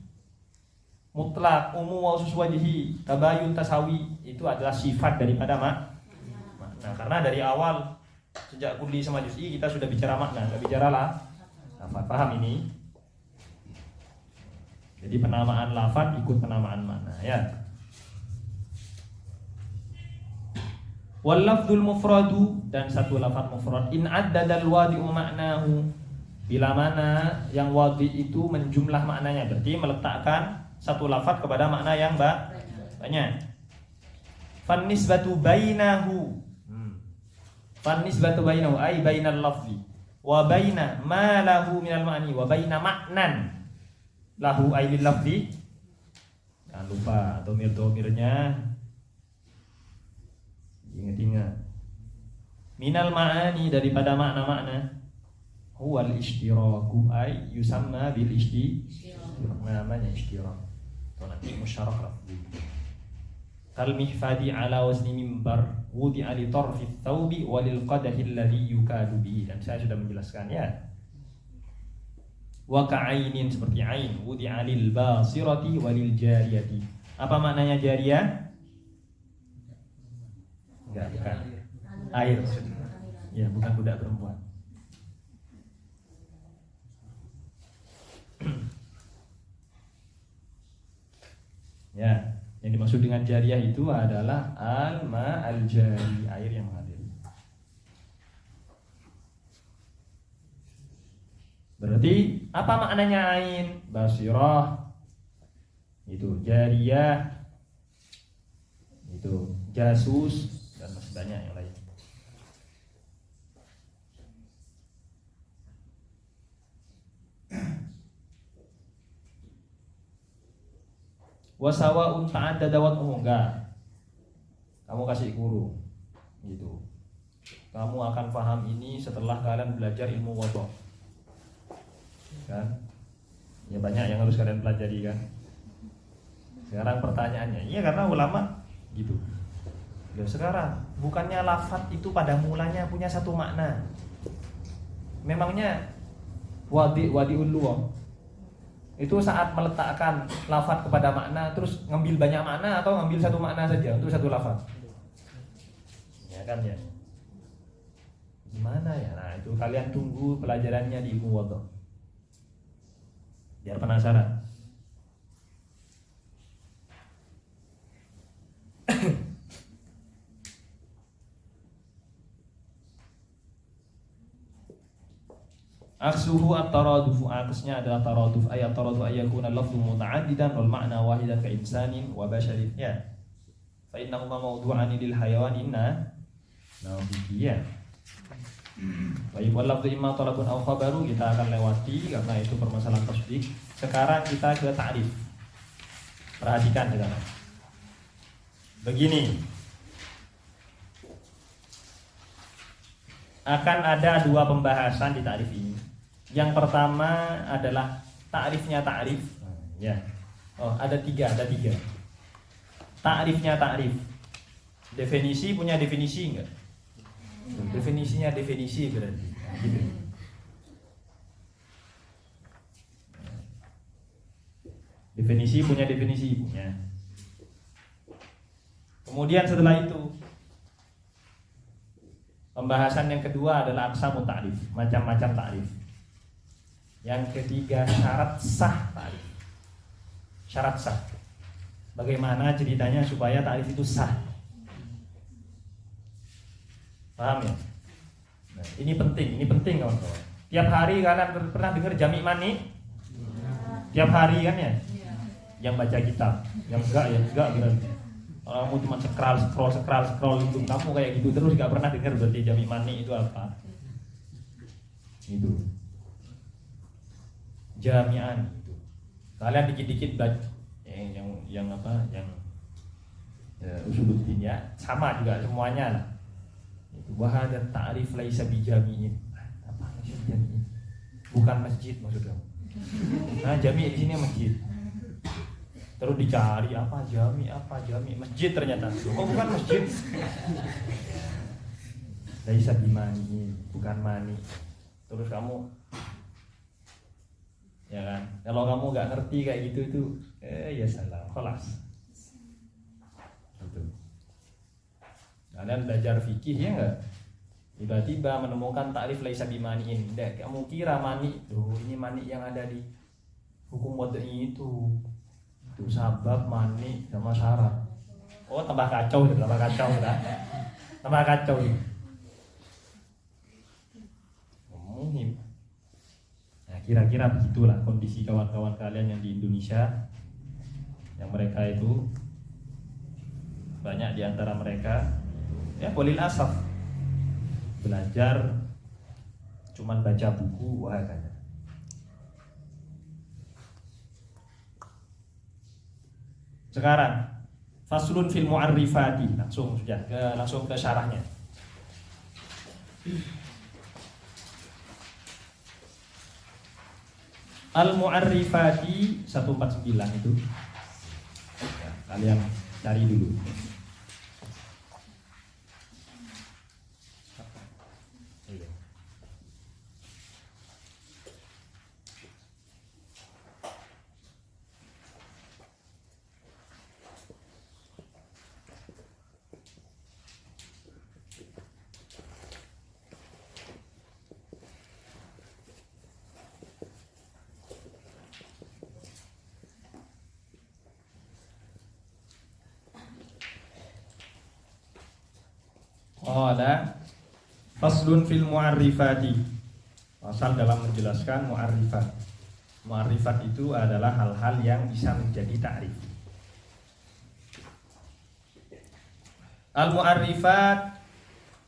mutlak, umum wa khusus wajhi, tabayun tasawi itu adalah sifat daripada makna. Karena dari awal sejak kulli sama juz'i kita sudah bicara makna, enggak bicara lafadz. Paham ini? Jadi penamaan lafadz ikut penamaan makna ya. Wal lafdzul mufradu, dan satu lafaz mufrad in addadal wadi'u ma'nahu, bila mana yang wadi itu menjumlah maknanya, berarti meletakkan satu lafaz kepada makna yang banyak. Fan nisbatu bainahu, fan nisbatu bainahu ay bainal lafzi wa baina ma lahu minal ma'ni wa baina ma'nan lahu ay lil lafzi. Jangan lupa domir-domirnya ingat-ingat. Minal ma'ani, daripada makna-makna. Huwal ishtiraku ay yusamma bil ishtirak. Namanya ishtirak. Itu nanti musyarak lafzi. Kal mihfadi ala wazni mimbar wudi'a li tarfi thawbi walil qadahi alladhi yukadu bihi. Dan saya sudah menjelaskan ya. Wa ka'ainin, seperti ain, wudi'a lil basirati walil jariyati. Apa maknanya jariyah? Enggak, bukan. Air. Ya, bukan budak perempuan. Ya, yang dimaksud dengan jariyah itu adalah al-ma al-jari, air yang mengalir. Berarti apa maknanya ain? Basirah, itu jariyah, itu jasus, dan masih banyak yang lain. Wasawa ta'addada wad'uhu, enggak. Kamu kasih guru gitu. Kamu akan paham ini setelah kalian belajar ilmu wad'u. Kan? Ya banyak yang harus kalian pelajari kan. Sekarang pertanyaannya, iya karena ulama gitu. Ya sekarang bukannya lafaz itu pada mulanya punya satu makna. Memangnya wadi'ul luwah itu saat meletakkan lafaz kepada makna terus ngambil banyak makna atau ngambil satu makna saja untuk satu lafaz? Ya kan ya. Gimana ya? Nah, itu kalian tunggu pelajarannya di ilmu wad'u. Biar penasaran. Aksuhu at-taradufu, aksnya adalah taraduf. Ayat taraduf ayakuna lafzu muta'addidan wal ma'na wahidan ka insanin wa basharin. Ya. Fa innahuma mawdu'ani lil hayawan inna nafiqiyah. Baik, wal lafzu imma talabun aw khabaru, kita akan lewati karena itu permasalahan tasdid. Sekarang kita ke ta'rif. Perhatikan sekarang. Begini. Akan ada dua pembahasan di ta'rif ini. Yang pertama adalah ta'rifnya ta'rif. Ya. Oh, ada tiga. Ta'rifnya ta'rif. Definisi punya definisi enggak? Definisinya definisi berarti. Gitu. Definisi punya definisi punya. Kemudian setelah itu pembahasan yang kedua adalah aqsamu ta'rif, macam-macam ta'rif. Yang ketiga syarat sah ta'rif. Syarat sah. Bagaimana ceritanya supaya ta'rif itu sah? Paham ya? Nah, ini penting kawan-kawan. Tiap hari kalian pernah dengar jami' mani? Tiap hari kan ya? Yang baca kitab, yang enggak berarti. Kalau kamu cuma scroll itu kamu kayak gitu terus gak pernah dengar berarti jami' mani itu apa? Itu jami'an itu. Kalian dikit-dikit baca yang apa? Yang usuluddin ya, sama juga semuanya lah. Itu wahada ta'rif laisa bijami'in. Apa maksud jami'? Bukan masjid maksud kamu. Nah, jami' di sini masjid. Terus dicari apa jami masjid ternyata. Oh bukan masjid. Laisa bimani, bukan mani. Terus kamu ya kan, kalau kamu nggak ngerti kayak gitu itu ya salah, kelas. Gitu. Kalian belajar fikih ya enggak? Tiba-tiba menemukan takrif laisa bimaniin. Enggak, kamu kira mani tuh ini mani yang ada di hukum wad'i itu sabab, mani sama syarat. Oh tambah kacau dah. Tambah kacau nih. Muhim. Nah, kira-kira begitulah kondisi kawan-kawan kalian yang di Indonesia, yang mereka itu banyak di antara mereka ya walil asaf belajar cuman baca buku wahakanya. Sekarang faslun fil mu'arrifati, langsung ke syarahnya. Al mu'arrifati 149 itu. Ya, kalian cari dulu. Qala faslun fil mu'arrifati. Asal dalam menjelaskan mu'arrifat. Mu'arrifat itu adalah hal-hal yang bisa menjadi ta'rif.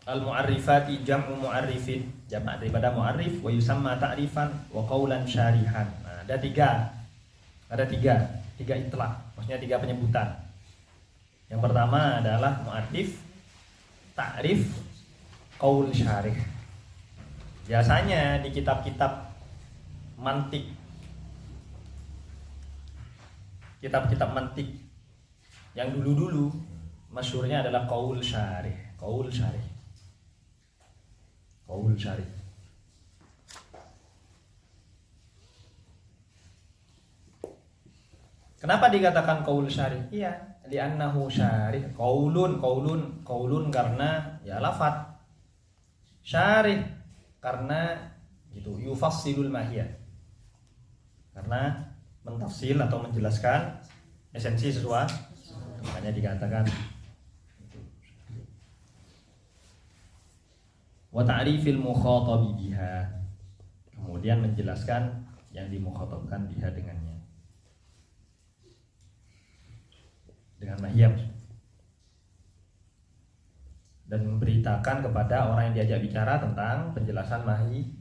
Al-mu'arrifati jam'u mu'arrifin, jamak daripada mu'arrif, wa yusamma ta'rifan wa qawlan syarihan. Nah, ada tiga itlaq, maksudnya tiga penyebutan. Yang pertama adalah mu'arrif, ta'rif, qaul syarih. Biasanya di kitab-kitab mantik, kitab-kitab mantik yang dulu-dulu masyhurnya adalah qaul syarih. Kenapa dikatakan qaul syarih? Iya, li'annahu syarih. Qaulun karena ya lafaz. Syarih karena gitu, yufassilul mahiyah. Karena mentafsil atau menjelaskan esensi sesuatu. Makanya dikatakan wa ta'rifil mukhatabi biha, kemudian menjelaskan yang dimukhatabkan biha dengannya, dengan mahiyam, dan memberitakan kepada orang yang diajak bicara tentang penjelasan mahi.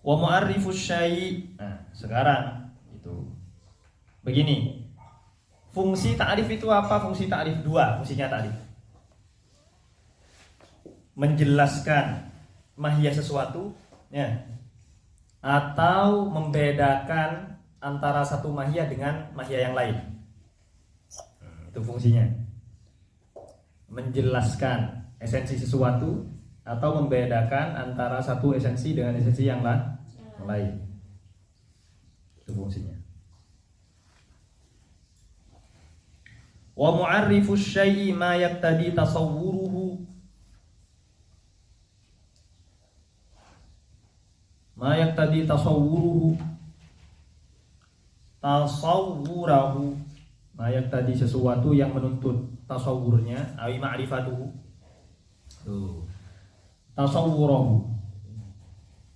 Wa mu'arrifus syai'. Nah, sekarang itu begini. Fungsi ta'rif itu apa? Fungsi ta'rif dua, fungsinya ta'rif. Menjelaskan mahiyah sesuatu ya, atau membedakan antara satu mahiyah dengan mahiyah yang lain. Itu fungsinya. Menjelaskan esensi sesuatu atau membedakan antara satu esensi dengan esensi yang lain. Itu fungsinya. Wa mu'arrifus syai'i ma yaqtadi tasawwuruhu, ma yaqtadi tasawwuruhu, ma yaqtadi sesuatu yang menuntut tasawwurnya, awi ma'rifatuhu. Tuh. Tasawwuruhu,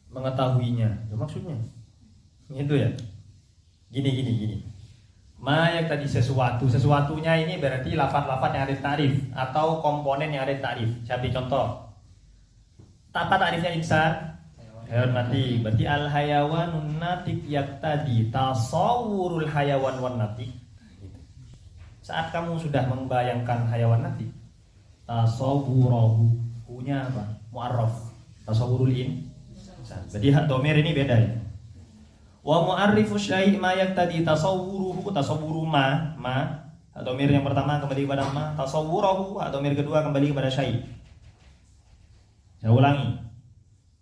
mengetahuinya. Itu maksudnya. Itu ya. Gini. Ma yaqtadi sesuatunya ini berarti lafaz-lafaz yang ada ta'rif atau komponen yang ada ta'rif. Saya beri contoh. Apa ta'rifnya insan? Hewan mati. Berarti al hayawanun natik yaqtadi tasawwurul hayawan wan natik. Saat kamu sudah membayangkan hayawan natik, tasawwurahu, punya apa? Mu'arraf. Tasawwurul insan. Berarti domir ini beda ya. Wa mu'arrifu syai' ma yaqtadi tasawwuruhu, tasawwuru ma. Domir yang pertama kembali kepada ma, tasawwurahu, domir kedua kembali kepada syai'. Saya ulangi.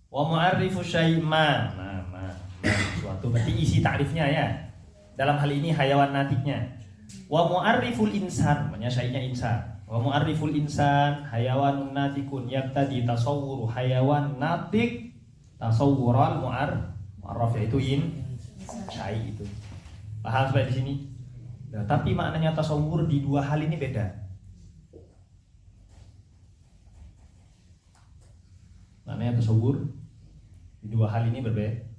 Wa mu'arrifu syai' ma suatu, berarti isi ta'rifnya ya. Dalam hal ini hayawan natiknya. Wa mu'arriful insan, maknanya syai'nya insan. Wa mu'arriful insan hayawanun natikun yaqtadi tasawwuru hayawan natik tasawwural mu'arraf, yaitu syai' itu. Paham sampai di sini? Nah, tapi maknanya tasawwur di dua hal ini beda. Maknanya tasawwur di dua hal ini berbeda.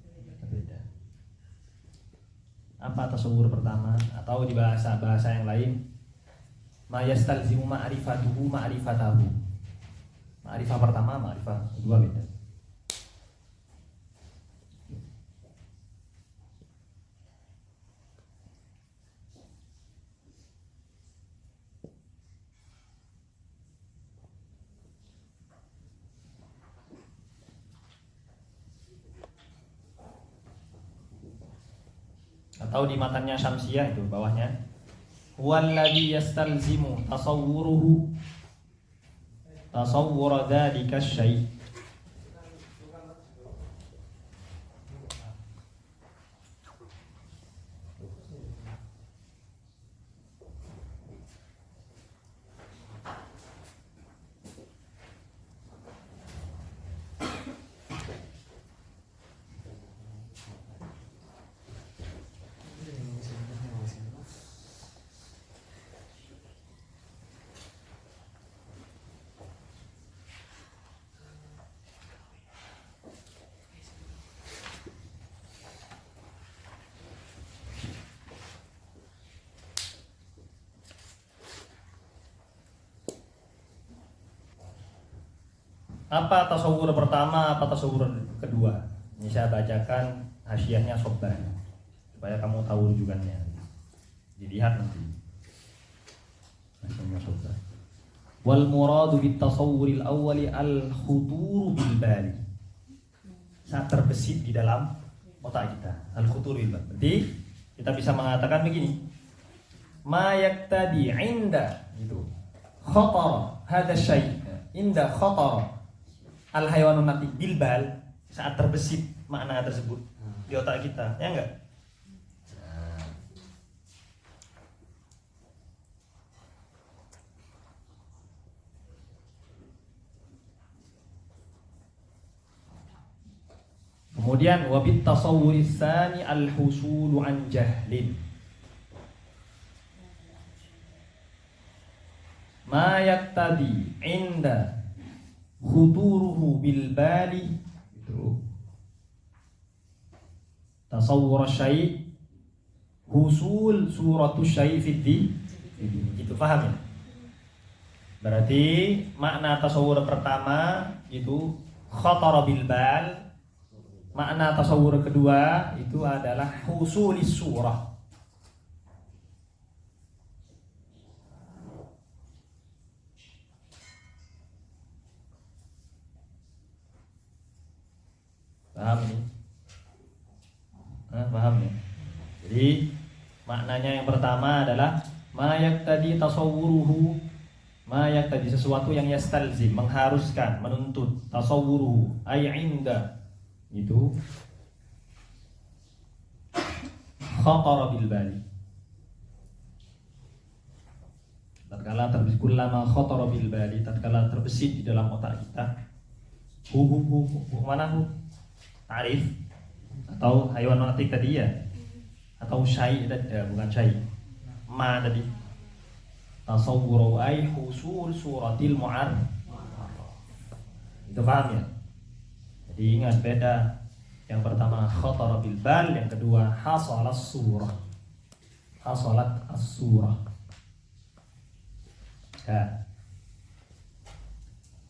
Apa tasawwur pertama, atau di bahasa yang lain ma yastalzimu ma'rifatuhu ma'rifatahu. Ma'rifah pertama, ma'rifah kedua beda. Atau di matanya Syamsiyah itu bawahnya, huwallazi yastalzimu tasawwuruhu tasawwura dzalika syai'. Apa tasawur pertama, apa tasawur kedua? Ini saya bacakan hasyiahnya Sobban supaya kamu tahu rujukannya. Dilihat nanti. Hasyiahnya Sobban. Wal muradu bit tasawwuril awwali al khuturu bil bali. Saat terbesit di dalam otak kita. Al khuturu bil bali. Berarti kita bisa mengatakan begini. Ma yaktadi inda itu khatara hadha syai' inda khatara al haywanun natik bil bal, saat terbesit makna tersebut di otak kita, ya enggak? Kemudian wabit tasawwuri tsani al husulu an jahlin. Ma yaktadi inda khuturuhu bil bali itu tasawwur syai' husul suratu syai' fiddi gitu, paham ya? Berarti makna tasawwur pertama itu khatara bil bal, makna tasawwur kedua itu adalah husulis surah. Paham ini? Paham ya? Jadi maknanya yang pertama adalah ma yaktadi tasawwuruhu, ma yaktadi sesuatu yang yastalzim, mengharuskan, menuntut, tasawwuruhu ay inda itu khatara bil bali. Tatkala terbesit, kullama khatara bil bali, tatkala terbesit di dalam otak kita. Mana hu? Ta'rif atau haywan natik tadi ya, atau syai' bukan syai', ma tadi tasawwuru ay husul suratil mu'arraf. Itu paham ya? Jadi ingat beda, yang pertama khatara bil bal, yang kedua hasalat surah, hasalat as-surah. Ya.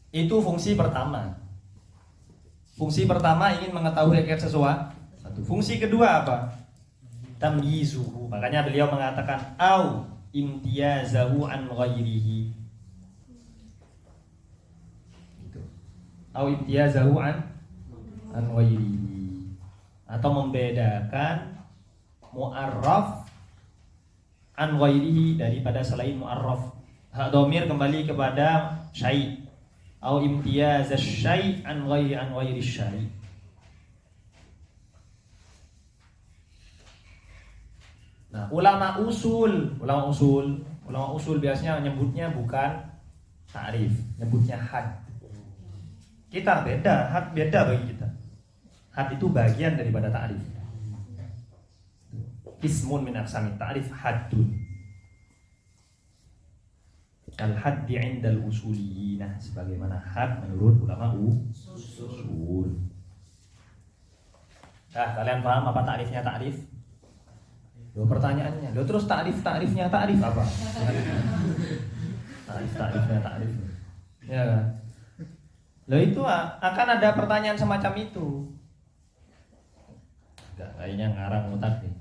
Itu fungsi pertama. Fungsi pertama ingin mengetahui hakikat sesuatu. Fungsi kedua apa? Tamyizuhu. Makanya beliau mengatakan au imtiyazahu an ghairihi. Itu. Au imtiyazahu an ghairihi. Atau membedakan mu'arraf an ghairihi daripada selain mu'arraf. Hak dhamir kembali kepada syai'. Au imtiyaz asy-syai' an ghairi syai'. Nah, ulama usul biasanya menyebutnya bukan ta'rif, nyebutnya had. Kita beda, had beda bagi kita. Had itu bagian daripada ta'rif. Ismun min aqsamit ta'rif haddun. Al-haddi 'indal usuliyyin, sebagaimana had menurut ulama usul. Nah, kalian paham apa ta'rifnya ta'rif? Loh, pertanyaannya, loh terus ta'rifnya ta'rif apa? Ta'rifnya ta'rif. Ya kan? Loh itu akan ada pertanyaan semacam itu. Enggak, kayaknya ngarang otak nih.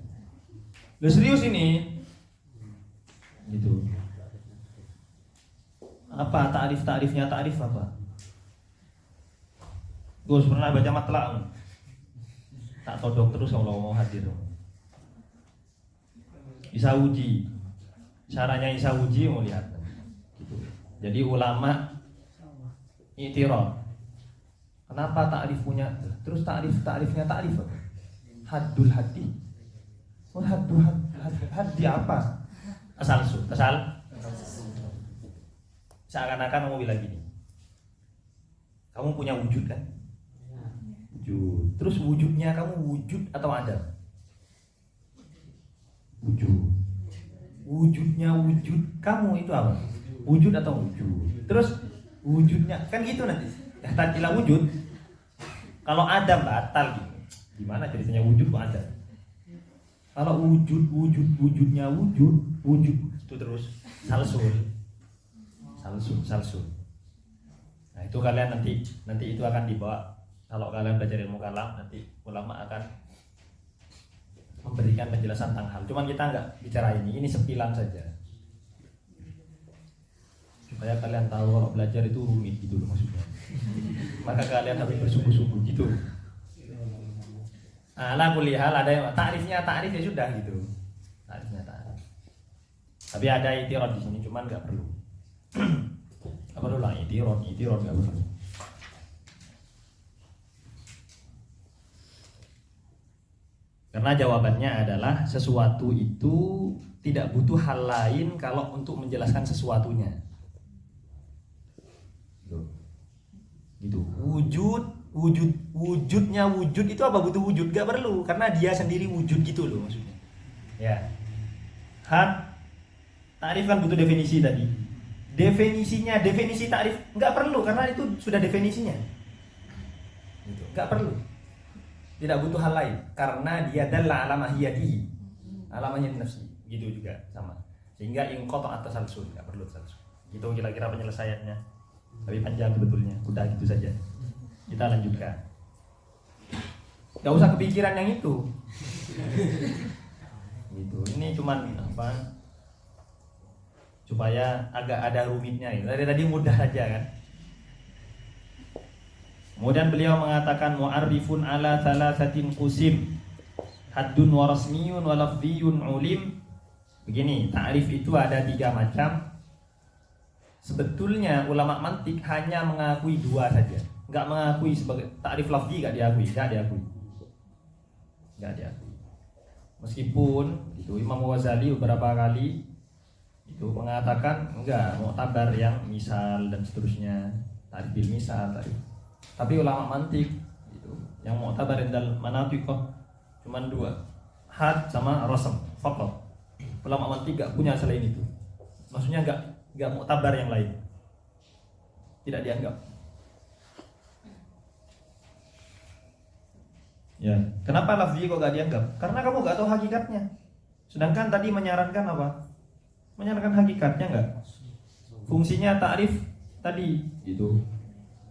Loh serius ini? Gitu. Apa ta'rifnya ta'rif apa? Gus pernah baca matla'? Tak todok terus kalau mau hadir. Isa uji. Caranya Isa uji mau lihat. Gitu. Jadi ulama i'tirad. Kenapa ta'rif punya? Terus ta'rifnya ta'rif apa? Haddul haddi. Oh haddi apa? Asal. Seakan-akan kamu bilang gini, kamu punya wujud kan? Wujud. Terus wujudnya kamu wujud atau ada? Wujud. Wujudnya wujud kamu itu apa? Wujud atau wujud? Terus wujudnya kan gitu nanti. Ya tadilah wujud. Kalau ada batal gitu. Gimana ceritanya wujud kok ada? Kalau wujudnya wujud itu terus salsul. Nah itu kalian nanti itu akan dibawa kalau kalian belajar ilmu kalam, nanti ulama akan memberikan penjelasan tentang hal. Cuman kita nggak bicara ini sepilan saja. Supaya kalian tahu kalau belajar itu rumit gitu loh maksudnya. Maka kalian harus bersungguh-sungguh gitu. Ala kulli hal ada yang takrif ya sudah gitu. Takrifnya takrif. Tapi ada itirad di sini cuman nggak perlu. Apa perlu lah itirad nggak perlu. Karena jawabannya adalah sesuatu itu tidak butuh hal lain kalau untuk menjelaskan sesuatunya. Gitu. Wujudnya wujud itu apa butuh wujud? Gak perlu karena dia sendiri wujud gitu loh maksudnya. Ya. Takrif kan butuh definisi tadi. Definisi takrif nggak perlu karena itu sudah definisinya. Gitu. Nggak perlu. Tidak butuh hal lain karena dia dalla ala mahiyatihi. Alamanya nafsi. Gitu juga sama. Sehingga inqata at-tasalsul, nggak perlu tasalsul. Gitu kira-kira penyelesaiannya. Tapi panjang sebetulnya. Udah gitu saja. Kita lanjutkan. Gak usah kepikiran yang itu. Gitu. Ini cuman apa? Supaya agak ada rumitnya. Dari tadi mudah saja kan. Kemudian beliau mengatakan mu'arrifun ala thalathatin qusim haddun wa rasmiyun wa lafdhiyun ulim. Begini, ta'rif itu ada 3 macam. Sebetulnya ulama mantik hanya mengakui 2 saja. Enggak mengakui sebagai ta'rif lafzi, enggak diakui. Meskipun itu Imam Ghazali beberapa kali itu mengatakan enggak mu'tabar yang misal dan seterusnya, ta'rif bil misal tadi. Tapi ulama mantik itu yang mu'tabar indal manatiq cuma 2. Had sama rasm, faqat. Ulama mantik enggak punya selain itu. Maksudnya enggak mu'tabar yang lain. Tidak dianggap. Ya, kenapa lafzi kok gak dianggap? Karena kamu gak tahu hakikatnya. Sedangkan tadi menyarankan apa? Menyarankan hakikatnya enggak? Fungsinya ta'rif tadi itu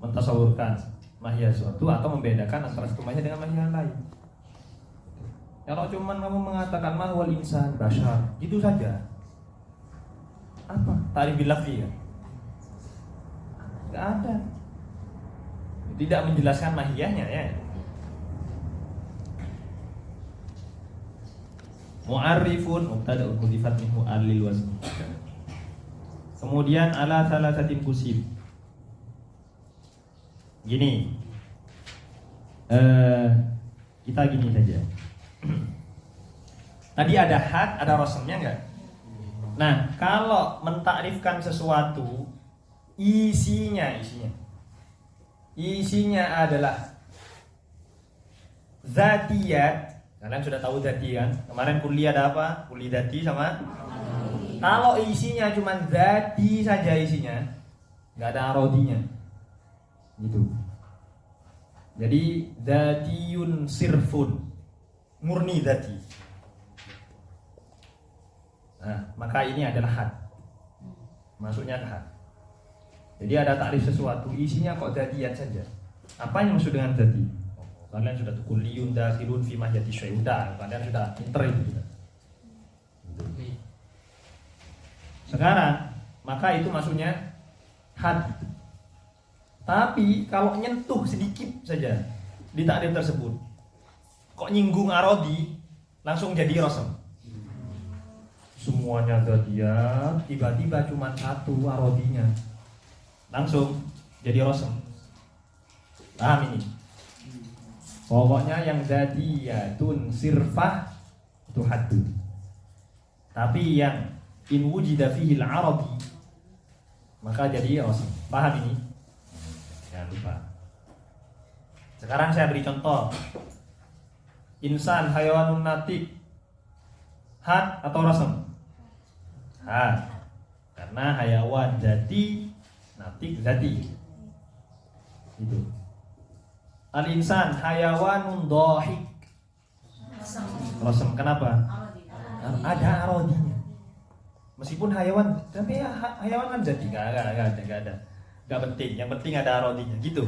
mentasawurkan mahiyah suatu atau membedakan antara satu mahiyah dengan mahiyah lain. Kalau cuman kamu mengatakan mahwal insan bashar, gitu saja. Apa? Ta'rif bil lafzi ya? Enggak ada. Tidak menjelaskan mahiyahnya ya. Mu'arrifun mubtada'un hudifat minhu alil wazn. Kemudian ala thalathatin qusim. Gini. Kita gini saja. Tadi ada had, ada rasmnya enggak? Nah, kalau mentakrifkan sesuatu isinya adalah zatiyat. Kalian sudah tahu zati kan? Kemarin kuliah ada apa? Kuliah zati sama. Kalau isinya cuma zati saja isinya, nggak ada arodinya, gitu. Jadi zatiyun sirfun, murni zati. Nah, maka ini adalah had. Masuknya ke had. Jadi ada takrif sesuatu, isinya kok zatiyat saja. Apa yang maksud dengan zati? Kalian sudah kulliyun dakhilun fi mahiyati syai'. Kalian sudah pinter itu. Sekarang maka itu maksudnya had. Tapi kalau nyentuh sedikit saja di takrif tersebut, kok nyinggung arodi, langsung jadi rasm. Semuanya zatiyat, tiba-tiba cuma satu arodinya, langsung jadi rasm. Paham ini? Pokoknya yang zatiyatun sirfah itu haddun. Tapi yang in wujida fihi al-arabi maka jadi rasm. Paham ini? Jangan lupa. Sekarang saya beri contoh. Insan hayawanun natik, had atau rasm? Had. Karena hayawan zati, natik zati. Itu. Al-insan hayawanun dhahik. Rasm. Kenapa? Ada arodinya. Meskipun hayawan, tapi hayawan kan zati, enggak ada. Gak penting, yang penting ada arodinya gitu.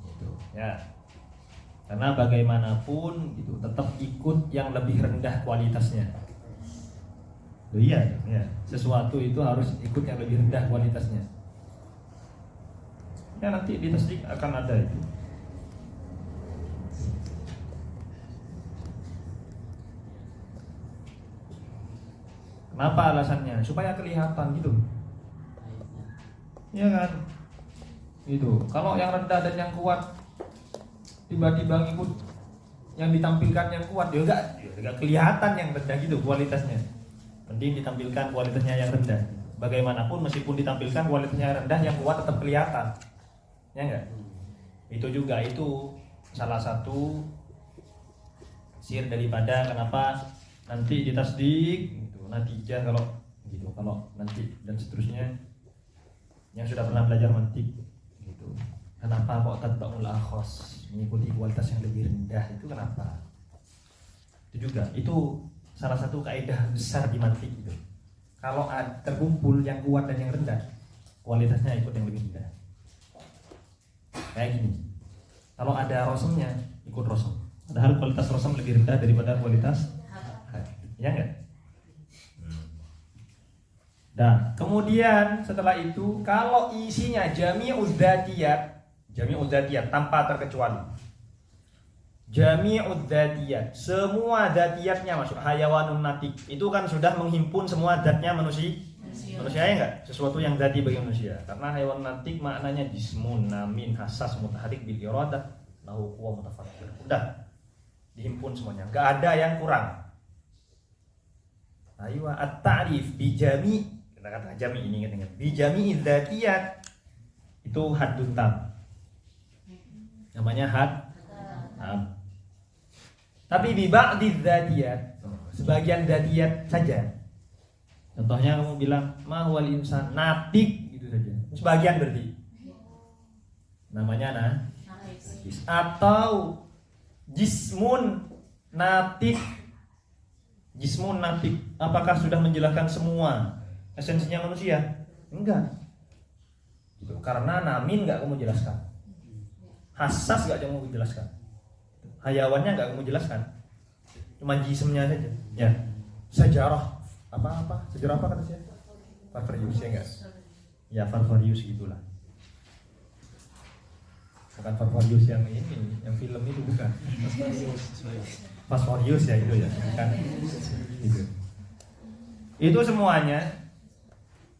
Gitu ya. Karena bagaimanapun itu tetap ikut yang lebih rendah kualitasnya. Loh iya, ya. Sesuatu itu harus ikut yang lebih rendah kualitasnya. Ya nanti di tasdik akan ada itu. Kenapa alasannya? Supaya kelihatan gitu. Iya kan? Itu. Kalau yang rendah dan yang kuat tiba-tiba ngikut yang ditampilkan yang kuat, dia enggak kelihatan yang rendah gitu kualitasnya. Mending ditampilkan kualitasnya yang rendah. Bagaimanapun meskipun ditampilkan kualitasnya rendah, yang kuat tetap kelihatan. Ya enggak? Itu juga itu salah satu sir daripada kenapa nanti ditasdik gitu. Natijah kalau gitu, kalau nanti dan seterusnya yang sudah pernah belajar mantik gitu. Kenapa kok tatba'ul akhos, mengikuti kualitas yang lebih rendah itu kenapa? Itu juga itu salah satu kaidah besar di mantik itu. Kalau terkumpul yang kuat dan yang rendah, kualitasnya ikut yang lebih rendah. Kayak gini. Kalau ada rosemnya, ikut rosem. Padahal kualitas rosem lebih rendah daripada kualitas hati. Ya enggak? Nah, kemudian setelah itu kalau isinya jami'uz dzatiyat tanpa terkecuali. Jami'uz dzatiyat, semua dzatiyatnya masuk hayawanun natik. Itu kan sudah menghimpun semua zatnya manusia ya enggak? Sesuatu yang dzati bagi manusia. Karena hayawan natik maknanya jismun, namin, hasas, mutaharik bil iradah, lahu quwwah mutafakkir. Udah dihimpun semuanya, enggak ada yang kurang. Aywa at-ta'rif bi jami', kata jami ini ingat bijami dzatiyat itu haddun tam, namanya had tam. Tapi bi ba'di dzatiyat, sebagian dzatiyat saja. Contohnya kamu bilang ma huwal insan, natik gitu saja, sebagian berarti namanya najis. Atau jismun natik, jismun natik, apakah sudah menjelaskan semua esensinya manusia? Enggak. Gitu. Karena namin enggak kamu jelaskan. Hassas enggak kamu jelaskan. Hayawannya enggak kamu jelaskan. Cuma jisimnya saja. Ya. Sejarah apa? Sejarah apa kata saya? Farfarius ya enggak? Ya Farfarius gitulah. Bukan Farfarius yang ini, yang film itu bukan. Farfarius ya itu ya, kan? Gitu. Itu semuanya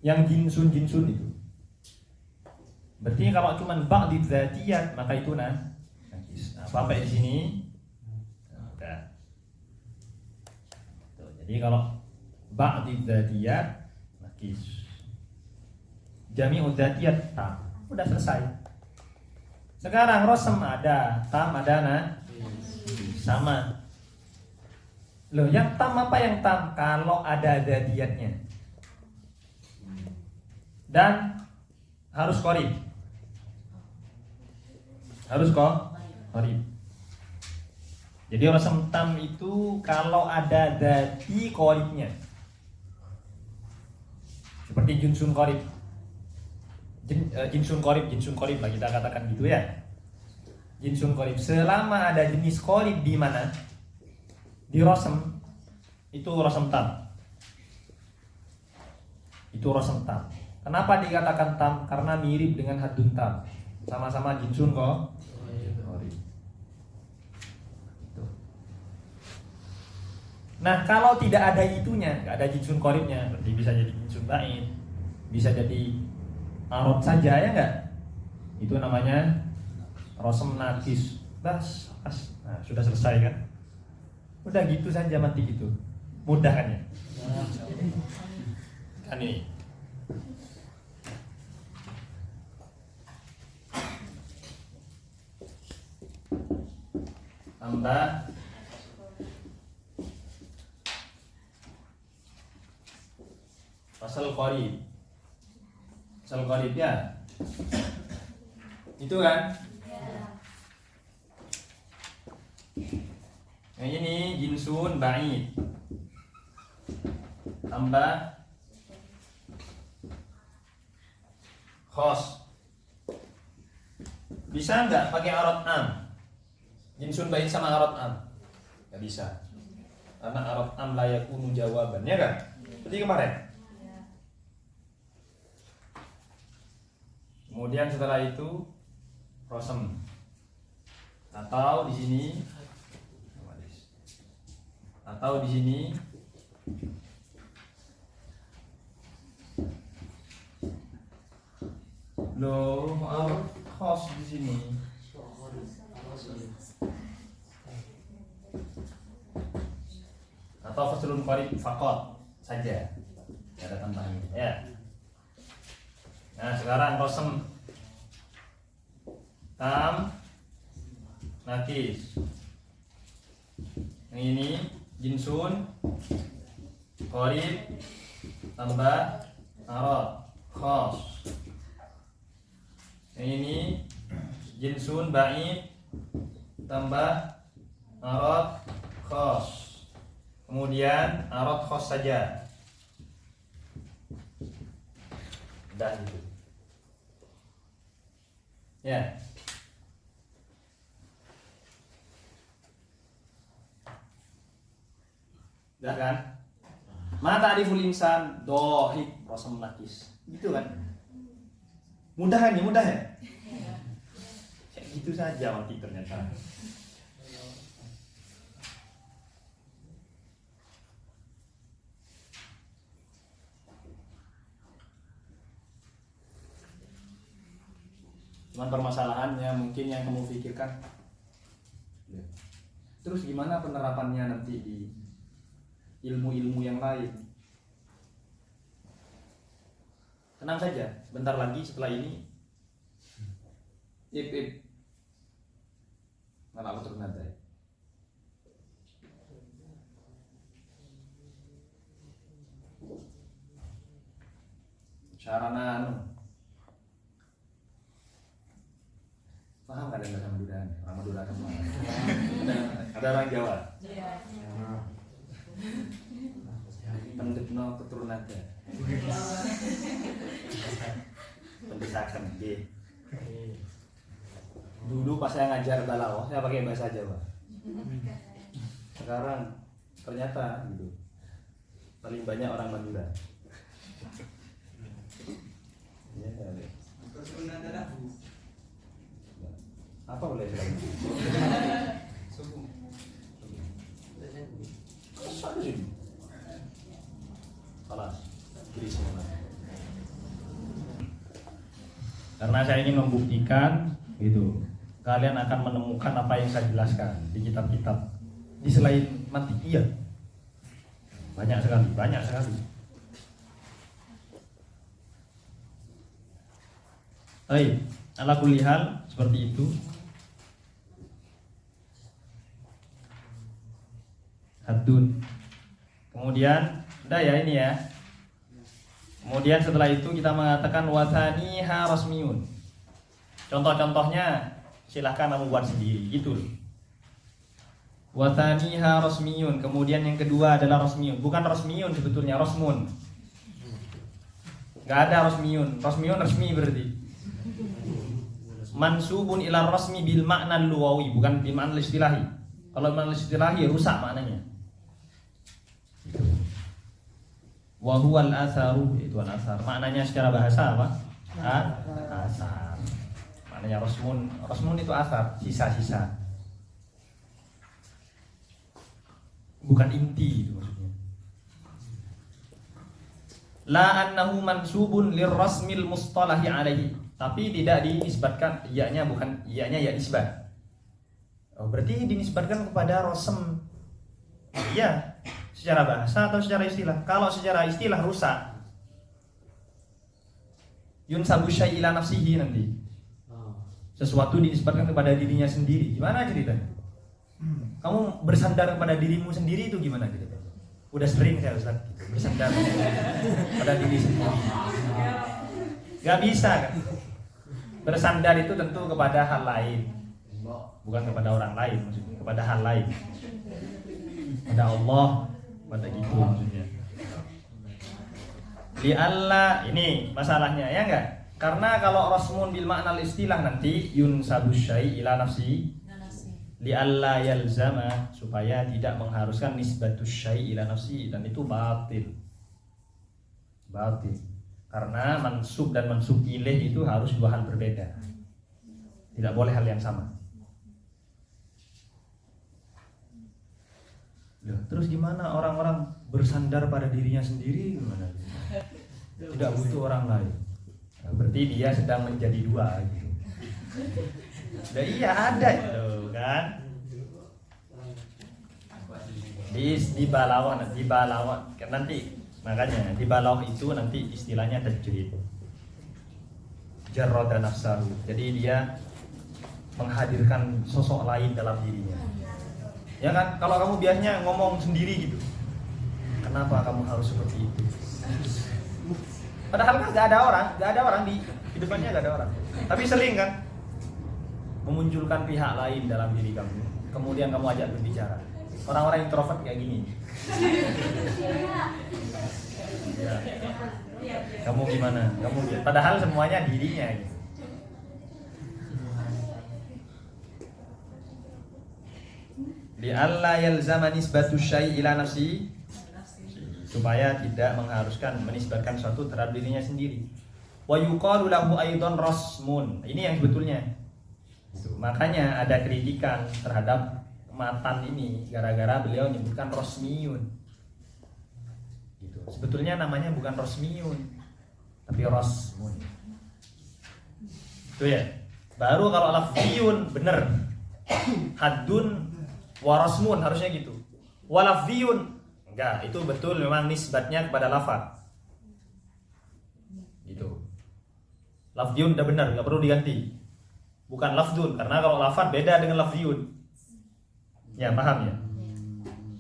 yang jinsun itu. Berarti kalau cuma ba'di dzatiyat maka itu najis. Nah, sampai di sini. Udah. Tuh, jadi kalau ba'di dzatiyat najis. Jami'ud dzatiyat tam. Udah selesai. Sekarang rosem ada, tam ada sama. Loh, yang tam apa yang tam? Kalau ada dzatiyatnya. Dan harus qorib. Harus qorib. Jadi rosem tam itu kalau ada dzati qoribnya. Seperti jinsun qorib. Jinsun qorib lah kita katakan gitu ya. Jinsun qorib, selama ada jenis qorib di mana? Di rosem, itu rosem tam. Itu rosem tam. Kenapa dikatakan tam? Karena mirip dengan haddun tam. Sama-sama jinsun qorib. Nah, kalau tidak ada itunya, nggak ada jinsun qoribnya, berarti bisa jadi jinsun ba'id, bisa jadi arot saja ya enggak? Itu namanya rosem najis. Bas. Nah, sudah selesai kan? Udah gitu saja mati gitu. Mudah kan ya? Kan ini. Tambah pasal qorib. Pasal qorib ya. Itu kan? Yang ini jinsun ba'id. Tambah khos. Bisa nggak pakai arad am? Jinsun bait sama arad am? Nggak bisa. Karena arad am la yakunu jawaban, ya kan? Seperti kemarin. Kemudian setelah itu rosem. Atau di sini loh, khos di sini. Atau faslun qarib faqat saja. Tidak ada tambahan ya. Nah, sekarang rosem tam nakis. Yang ini jinsun qarib tambah arad khos. Yang ini jinsun ba'id tambah arad khos. Kemudian arad khos saja. Udah gitu. Ya. Udah kan? Ma ta'riful insan dohik rosem nakis. Gitu kan? Mudah kan? Mudah ya? Kayak gitu saja mati ternyata. Cuman permasalahannya mungkin yang kamu pikirkan, terus gimana penerapannya nanti di ilmu-ilmu yang lain? Tenang saja, bentar lagi setelah ini nggak aku turun nada ya. Sarana paham kan bahasa Madura? Orang Madura semua. Ada orang Jawa. Pendekno keturunan ada. Pendesakan G. Dulu pas saya ngajar balao, saya pakai bahasa Jawa. Sekarang ternyata gitu. Paling banyak orang Madura. Ya, ya. Apa boleh saya? Suku. Salah. Kiri semua. Karena saya ingin membuktikan gitu, kalian akan menemukan apa yang saya jelaskan di kitab-kitab di selain mantikiyah. Banyak sekali. Baik, ala kulli hal seperti itu. Hadun. Kemudian, udah ya ini ya. Kemudian setelah itu kita mengatakan wathaniha rasmiyun. Contoh-contohnya silahkan kamu buat sendiri gitu loh. Wathaniha rasmiyun. Kemudian yang kedua adalah rasmiyun. Bukan rasmiyun sebetulnya, rasmun. Gak ada rasmiyun. Rasmiyun resmi berarti. Mansubun ila rasmi bil makna luwawi, bukan bil makna istilahi. Kalau makna istilahi rusak maknanya. Wa huwal atharu, itu al-athar. Maknanya secara bahasa apa? Asar. Maknanya rasmun itu asar, sisa-sisa. Bukan inti itu maksudnya. La annahu mansubun lirrasmil mustalahi alaihi. Tapi tidak dinisbatkan, iyanya bukan iyanya ya isbat. Oh, berarti dinisbatkan kepada rasm. Iya. Secara bahasa atau secara istilah? Kalau secara istilah rusak. Yunsabu syai' ila nafsihi nanti. Sesuatu dinisbatkan kepada dirinya sendiri. Gimana ceritanya? Kamu bersandar kepada dirimu sendiri itu gimana ceritanya? Udah sering saya Ustaz bersandar pada diri sendiri. Gak bisa kan? Bersandar itu tentu kepada hal lain. Bukan kepada orang lain maksudnya, kepada hal lain. Pada Allah. Pada gitu maksudnya. Li Allah ini masalahnya ya enggak? Karena kalau rasmun bil makna istilah nanti yunsabu syai' ila nafsi li alla yalzama, supaya tidak mengharuskan nisbatus syai' ila nafsi, dan itu batil. Karena mansub dan mansub ilaih itu harus dua hal berbeda. Tidak boleh hal yang sama. Loh, terus gimana orang-orang bersandar pada dirinya sendiri gimana? Tidak butuh orang lain. Nah, berarti dia sedang menjadi dua gitu. Nah, iya ada itu kan. Di balawah nanti, makanya di balawah itu nanti istilahnya tajrid. Jarrada nafsahu. Jadi dia menghadirkan sosok lain dalam dirinya. Ya kan, kalau kamu biasanya ngomong sendiri gitu, kenapa kamu harus seperti itu? Padahal kan gak ada orang di depannya, gak ada orang. Tapi sering kan memunculkan pihak lain dalam diri kamu, kemudian kamu ajak berbicara. Orang-orang introvert kayak gini. Ya. Kamu gimana? Padahal semuanya dirinya gitu. Li alla yalzama nisbatu syai' ila nafsi, supaya tidak mengharuskan menisbatkan suatu terhadap dirinya sendiri. Wa yuqalu lahu aidan rasmun. Ini yang sebetulnya. Makanya ada kritikan terhadap matan ini gara-gara beliau menyebutkan rasmiyun. Gitu. Sebetulnya namanya bukan rasmiyun, tapi rasmun. Itu ya. Baru kalau lafziyun bener. Haddun wa rasmun harusnya gitu. Wa lafziyun enggak, itu betul memang nisbatnya kepada lafaz. Gitu. Lafziyun udah benar, enggak perlu diganti. Bukan lafzun, karena kalau lafaz beda dengan lafziyun. Ya, paham ya?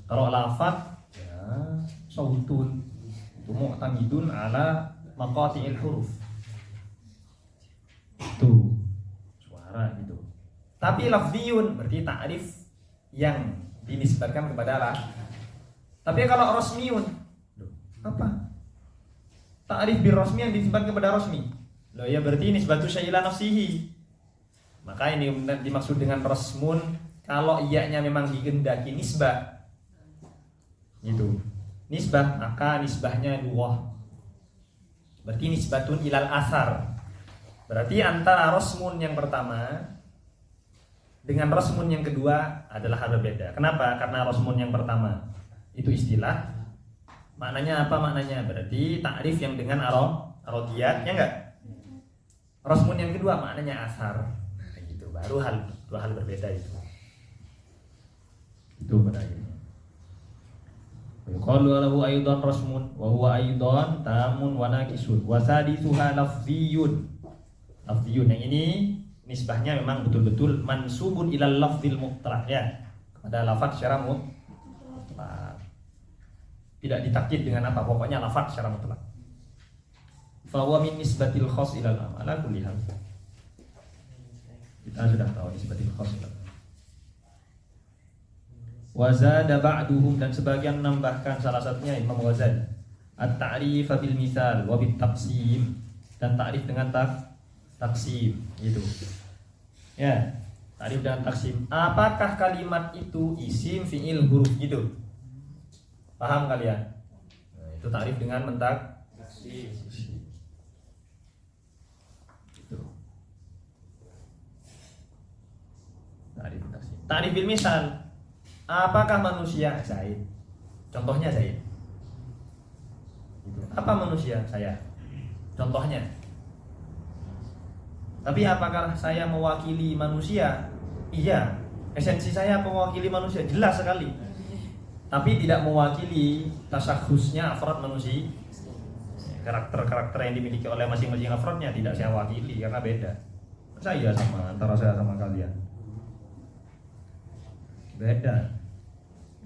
Kalau lafaz ya sautun, itu mu'tamidun ala maqati'il huruf. Itu suara gitu. Tapi lafziyun berarti ta'rif yang dinisbatkan kepada Allah. Tapi kalau rasmiyun, apa? Ta'rif bir rasmi yang dinisbatkan kepada rasmi. Loh ya berarti nisbatu syai' ila nafsihi. Maka ini dimaksud dengan rasmun kalau iyanya memang digendaki nisbah. Gitu. Nisbah, maka nisbahnya dua. Berarti nisbatun ilal asar. Berarti antara rasmun yang pertama dengan rasmun yang kedua adalah hal berbeda. Kenapa? Karena rasmun yang pertama itu istilah. Maknanya apa maknanya? Berarti ta'rif yang dengan arodiyat, ya enggak? Rasmun yang kedua maknanya asar. Nah, gitu. Baru dua hal berbeda itu. Itu pada akhirnya. Yuqalu lahu aidan rasmun wa huwa aidan tamun wa naqisun wa sadithuha lafziyun. Lafziyun yang ini nisbahnya memang betul-betul mansubun ilal lafzil mutlaq, ya, kepada lafaz secara mutlak. Tidak ditakkid dengan apa, pokoknya lafaz secara mutlak. Fa huwa min nisbatil khas ilal am ala kulli hal. Kita sudah tahu nisbatil khas ilal am. Wa zada ba'duhum, dan sebagian menambahkan, salah satunya Imam Ghazali, at-ta'rif bil mithal wa bit taqsim, dan ta'rif dengan taksim gitu. Ya, ta'rif dengan taksim. Apakah kalimat itu isim, fi'il, huruf gitu? Paham kalian? Nah, itu ta'rif dengan taksim. Gitu. Ta'rif taksim. Ta'rif bil misal. Apakah manusia? Zaid. Contohnya Zaid. Gitu. Apa manusia? Saya. Contohnya. Tapi apakah saya mewakili manusia? Iya. Esensi saya mewakili manusia, jelas sekali. Tapi tidak mewakili tasakhusnya afrad manusia. Karakter-karakter yang dimiliki oleh masing-masing afradnya tidak saya wakili, karena beda. Saya antara saya sama kalian beda.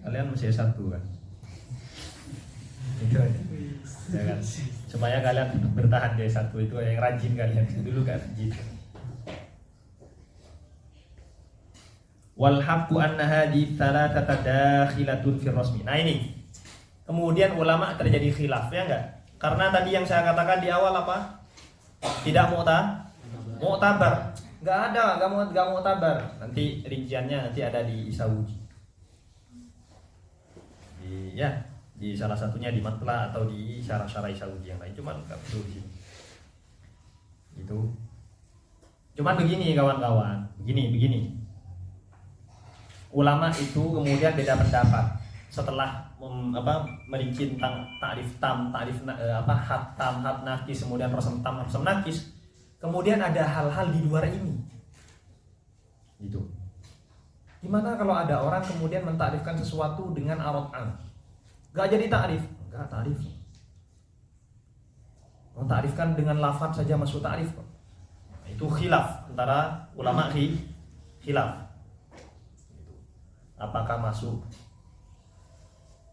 Kalian masih satu kan? Itu aja. Ya kan? Supaya kalian bertahan di satu, itu yang rajin kalian. Dulu kan rajin. Wal haqqu anna hadhihi thalathata dakhilatun fi rasmi. Nah ini. Kemudian ulama terjadi khilaf, ya enggak? Karena tadi yang saya katakan di awal apa? Tidak mu'tabar. Enggak mu'tabar. Nanti rinciannya nanti ada di Isawuji. Di salah satunya di Matla atau di syarah-syarah Isawuji yang lain. Cuman enggak perlu di sini. Gitu. Cuman begini kawan-kawan. Begini. Ulama itu kemudian beda pendapat setelah merinci tentang ta'rif tam, had tam, had nakis, kemudian rasam tam, rasam nakis. Kemudian ada hal-hal di luar ini. Gitu. Gimana kalau ada orang kemudian mentakrifkan sesuatu dengan arad am? Enggak jadi takrif, enggak takrif. Mentakrifkan dengan lafaz saja masuk takrif kok. Itu khilaf antara ulama khilaf. Apakah masuk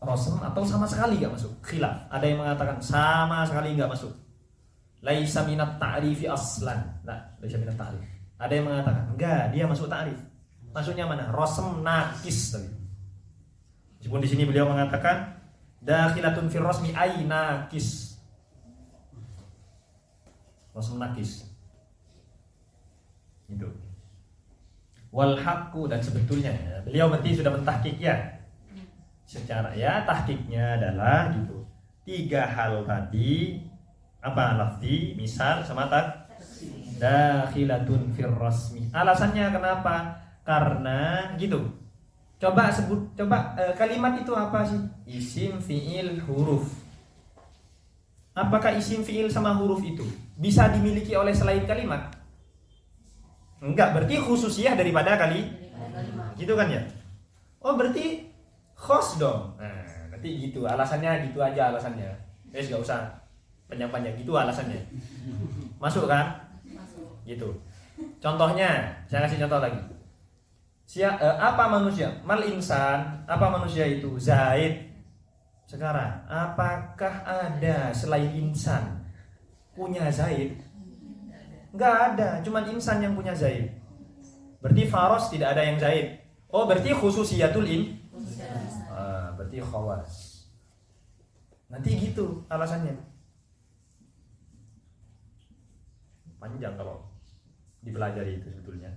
rasam atau sama sekali enggak masuk? Khilaf. Ada yang mengatakan sama sekali enggak masuk. Laisa minat ta'rifi aslan. Nah, laisa minat ta'rif. Ada yang mengatakan enggak, dia masuk ta'rif. Maksudnya mana? Rasam nakis tadi. Meskipun di sini beliau mengatakan dakhilatun fir rasmi ay nakis. Rasam nakis. Itu. Wal haqqu, dan sebetulnya beliau berarti sudah mentahqiq ya. Secara tahqiqnya adalah gitu. 3 hal tadi lafzi, misal sama dakhilatun fir rasmi. Alasannya kenapa? Karena gitu. Coba kalimat itu apa sih? Isim, fiil, huruf. Apakah isim, fiil sama huruf itu bisa dimiliki oleh selain kalimat? Enggak, berarti khususiyah daripada gitu kan ya? Oh, berarti khos dong. Nah, nanti gitu. Alasannya gitu aja alasannya. Enggak usah panjang-panjang, gitu alasannya. Masuk kan? Masuk. Gitu. Contohnya, saya kasih contoh lagi. Apa manusia? Mal insan, apa manusia itu? Zaid. Sekarang, apakah ada selain insan punya Zaid? Enggak ada, cuman insan yang punya Zaid. Berarti faros tidak ada yang Zaid. Oh, berarti khususiyatul berarti khawas. Nanti gitu alasannya. Panjang kalau dipelajari itu sebetulnya.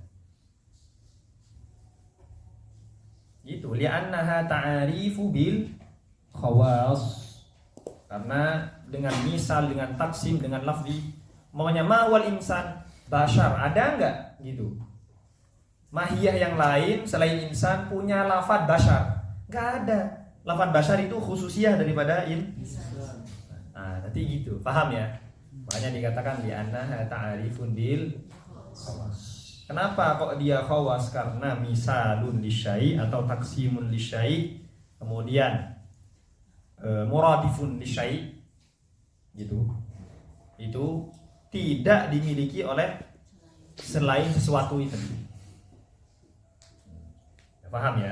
Gitu, li'annaha ta'arifu bil khawas. Karena dengan misal, dengan taksim, dengan lafzi, maunya mawal insan bashar, ada enggak gitu? Mahiyah yang lain selain insan punya lafad bashar? Enggak ada. Lafad bashar itu khususiyah daripada insan. Nah, nanti gitu. Paham ya? Makanya dikatakan li'annaha ta'arifun bil khawas. Kenapa kok dia khawas? Karena misalun lisyai atau taksimun lisyai, kemudian muradifun lisyai, gitu. Itu tidak dimiliki oleh selain sesuatu itu. Paham ya?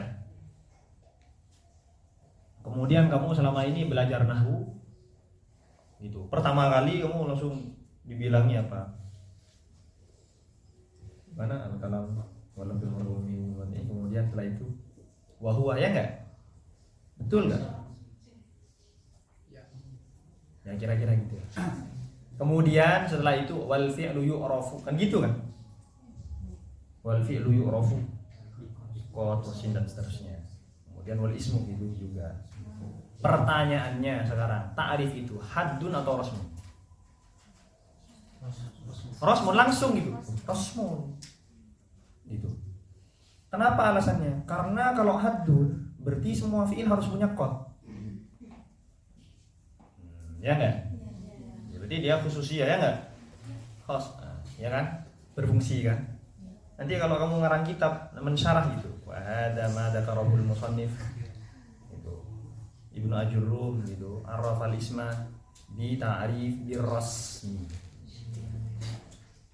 Kemudian kamu selama ini belajar nahwu, gitu. Pertama kali kamu langsung dibilangi apa? Mana al-kalam wala bil marumi, kemudian setelah itu wa huwa, ya enggak? Betul enggak? Ya kira-kira gitu. Kemudian setelah itu wal fi'lu yu'rafu, kan gitu kan? Wal fi'lu yu'rafu qad wasin dan seterusnya. Kemudian wal ismu gitu juga. Pertanyaannya sekarang, ta'rif itu haddun atau rasmun? Rasmun langsung gitu. Rasmun. Gitu. Kenapa alasannya? Karena kalau haddun berarti semua fi'il harus punya qad. Ya enggak? Ya, berarti dia khususiyah, ya enggak? Khos, ya kan? Berfungsi kan? Nanti kalau kamu ngarang kitab mensyarah gitu, wa hadza ma dzakarahul musannif itu Ibnu Ajurrum gitu, arrafal isma bi ta'rif bir rasmi.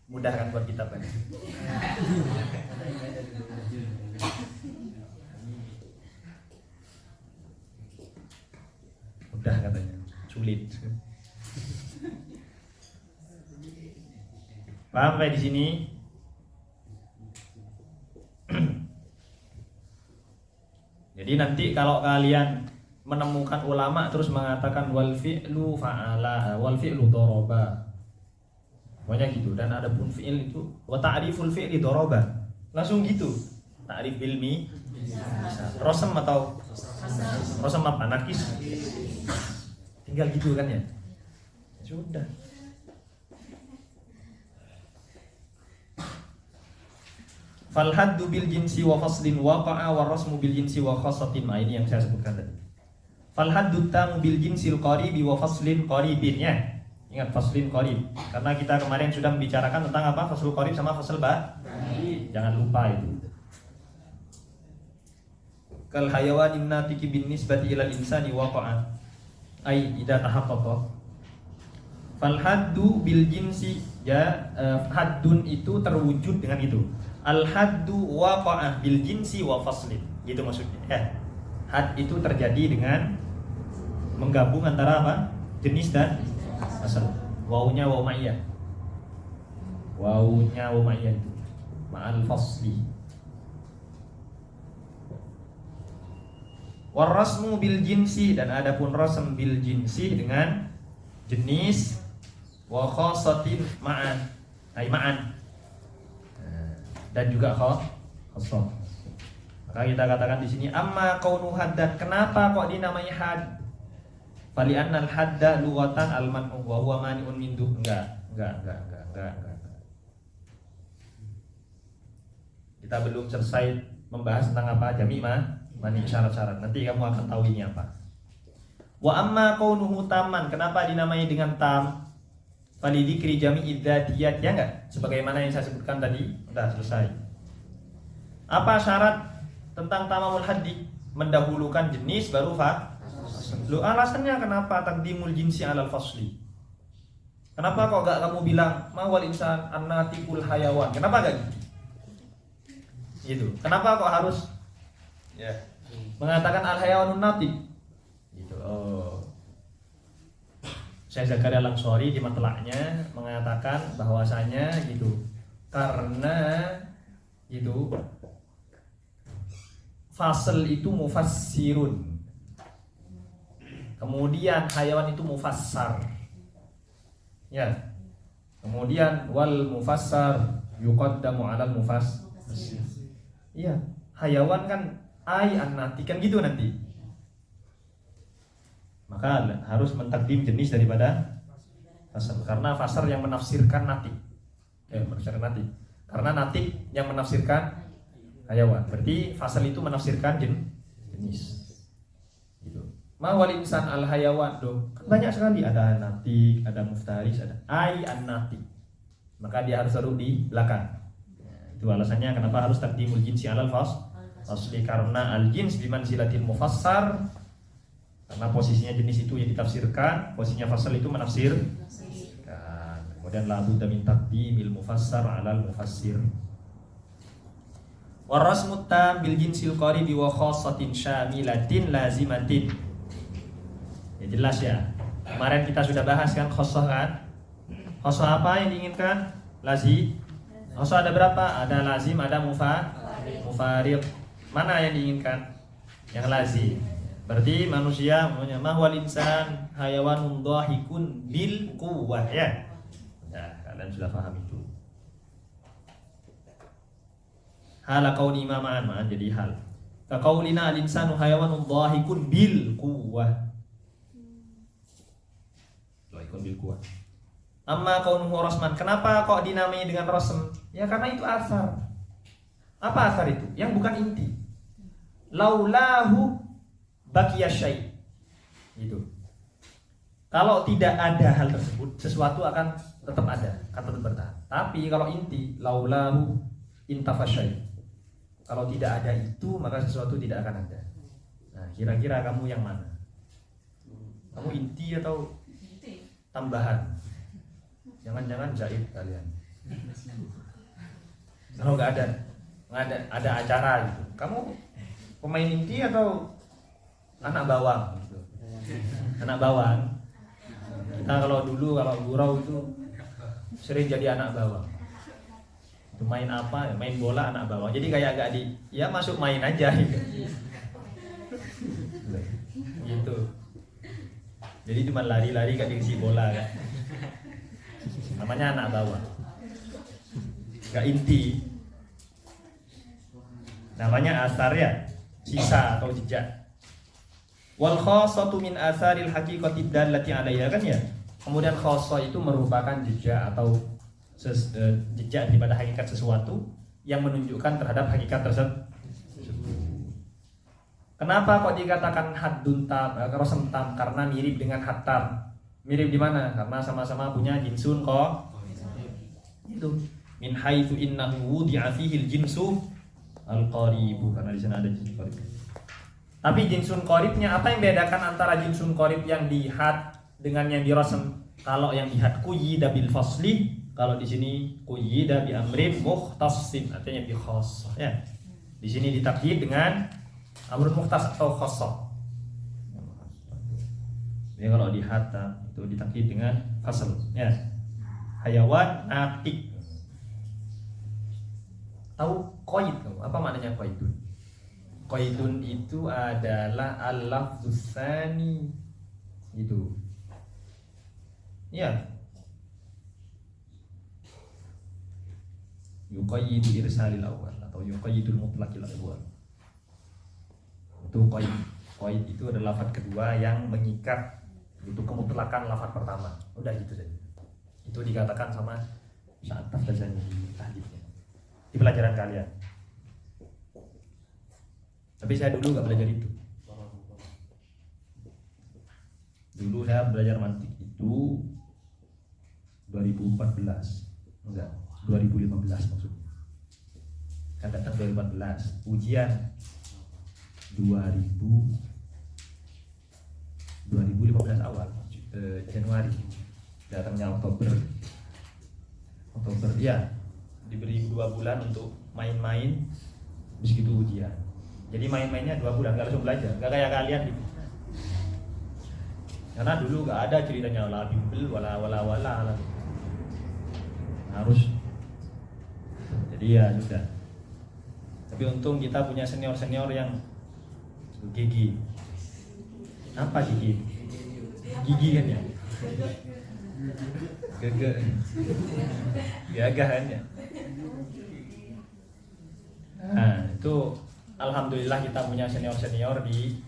Mudah kan buat kitab kan? Mudah katanya, sulit. Paham kayak di sini? Jadi nanti kalau kalian menemukan ulama terus mengatakan wal fi'lu fa'ala, wal fi'lu daraba, Pokoknya gitu. Dan ada pun fi'il itu wa ta'riful fi'li daraba. Langsung gitu. Ta'rif ilmi rosem atau rosem apa? Nakis. Tinggal gitu kan ya. Sudah. Fal haddu bil jinsi wa faslin waqa'a wa rasmu bil jinsi wa khassatin. Nah, ini yang saya sebutkan tadi. Fal haddu tamu bil jinsil qaribi wa faslin qaribin ya. Ingat faslin qarib. Karena kita kemarin sudah membicarakan tentang apa? Faslul qarib sama fasl jangan lupa itu. Kal hayawanin natiki bin nisbati ilal insani waqa'a. Ai idza tahaqqaqa. Fal haddu bil jinsi ya, haddun itu terwujud dengan itu. Al haddu waqa'a bil jinsi wa faslin. Gitu maksudnya. Ya. Had itu terjadi dengan menggabung antara apa? Jenis dan asal. Wawunya waw ma'iyah. Wawunya waw ma'iyah itu ma'al fasli. Warasmu bil jinsi, dan adapun rasm bil jinsi dengan jenis, wa khassatin ma'an, ay ma'an, dan juga khassah. Maka kita katakan di sini amma kaunu haddan, kenapa kok dinamai had? Fali annal hadda lughatan al man'u wa huwa mani'un min du. Enggak. Kita belum selesai membahas tentang apa jami' mani syarat-syarat. Nanti kamu akan tahu ini apa. Wa amma kaunuhu taman, kenapa dinamai dengan tam? Fali dzikri jami'i dzatiyat, ya enggak? Sebagaimana yang saya sebutkan tadi, sudah selesai. Apa syarat tentang tamamul haddi? Mendahulukan jenis baru lu alasannya kenapa taqdimul jinsi alal fasli? Kenapa kok gak kamu bilang mawal insan annatikul hayawan? Kenapa gak gitu? Gitu. Kenapa kok harus mengatakan al hayawanun natik? Gitu. Oh. Syekh Zakaria Al-Ansari di matla'nya mengatakan bahwasanya gitu. Karena itu fasl itu mufassirun. Kemudian hayawan itu mufassar. Ya. Kemudian wal mufassar yuqaddamu 'alal mufassir. Iya, hayawan kan ai annati kan gitu nanti. Maka harus mentakdim jenis daripada fasal, karena fasal yang menafsirkan nati. Menafsirkan nati. Karena nati yang menafsirkan hayawan. Berarti fasal itu menafsirkan jenis. Gitu. Ma wal insan al hayawan dong. Banyak sekali, ada nati, ada muftaris, ada ai annati. Maka dia harus taruh di belakang. Itu alasannya kenapa harus taqdimul jinsi alal fasli, karena al jins bimanzilatil mufassar, karena posisinya jenis itu yang ditafsirkan, posisinya fasal itu menafsirkan. Kemudian la budda min taqdimil mufassar alal mufassir. Warasmut tam bil jinsil qaribi wa khassatin syamilatin lazimatin. Ya jelas ya. Kemarin kita sudah bahas kan khassah kan? Khassah apa yang diinginkan? Lazim. Khassah ada berapa? Ada lazim, ada mufarid. Mana yang diinginkan? Yang lazim. Berarti manusia namanya mahwal insan hayawanun dhahikun bil quwwah ya. Nah, kalian sudah paham itu. Hala kauni ma'an jadi hal. Ka qaulina al-insanu hayawanun dhahikun bil quwwah. Dhahikun bil quwwah. Amma kaunuhu rasman, kenapa kok dinamai dengan rasm? Ya karena itu asar. Apa asar itu? Yang bukan inti. Laulahu baqiya syai'. Gitu. Kalau tidak ada hal tersebut, sesuatu akan tetap ada, akan tetap bertahan. Tapi kalau inti, laulahu intafa syai'. Kalau tidak ada itu, maka sesuatu tidak akan ada. Nah, kira-kira kamu yang mana? Kamu inti atau tambahan? Jangan-jangan jaib kalian. Kalau nggak ada acara gitu. Kamu pemain inti atau anak bawang? Gitu. Anak bawang. Kita kalau gurau itu sering jadi anak bawang. Itu main apa? Main bola anak bawang. Jadi kayak agak ya masuk main aja gitu. Gitu. Jadi cuma lari-lari gak diisi bola kan. namanya anak bawah. Gak inti, namanya asar ya, sisa atau jejak. Wal khassatu min asaril haqiqati dallati 'alaiha kan ya. Kemudian khosoh itu merupakan jejak atau jejak daripada hakikat sesuatu yang menunjukkan terhadap hakikat tersebut. Kenapa kok dikatakan haddun tam, rosem tam? Karena mirip dengan hattar. Mirip di mana? Karena sama-sama punya jinsun kok. Itu min haitsu innahu wudi'a fihi al-jinsu al-qaribu, karena di sana ada jinsun qarib. Tapi jinsun qaribnya apa yang bedakan antara jinsun qarib yang di had dengan yang di rosem? Kalau yang di had quyida bil fasli, kalau di sini quyida bi amrin mukhtassin, artinya bi khassah ya. Di sini ditakyid dengan amrun mukhtas atau khassah. Ya kalau di hatta itu ditakyid dengan fasl ya. Hayawan atik. Tahu qaid kamu? Apa maknanya qaidun? Qaidun itu adalah al-lafdzus tsani. Itu. Ya. Yuqayyidu irsalil awal atau yuqayyidul mutlaqil awal. Itu qaid. Qaid itu adalah lafaz kedua yang mengikat itu kemutlakan lafaz pertama. Udah gitu saja. Itu dikatakan sama Sya'at Taftazani di tahdidnya. Di pelajaran kalian. Tapi saya dulu nggak belajar itu. Dulu saya belajar mantik itu 2014, enggak, 2015 maksudnya. Kan datang 2014, ujian 2015 awal, Januari, datangnya Oktober ya, diberi 2 bulan untuk main-main, habis gitu ujian. Jadi main-mainnya 2 bulan, nggak langsung belajar, nggak kayak kalian gitu. Karena dulu nggak ada ceritanya wala bimbel, wala harus. Jadi ya sudah. Tapi untung kita punya senior yang gigi. Apa gigi? Gigi kan ya? Gagah kan ya? Nah itu alhamdulillah kita punya senior di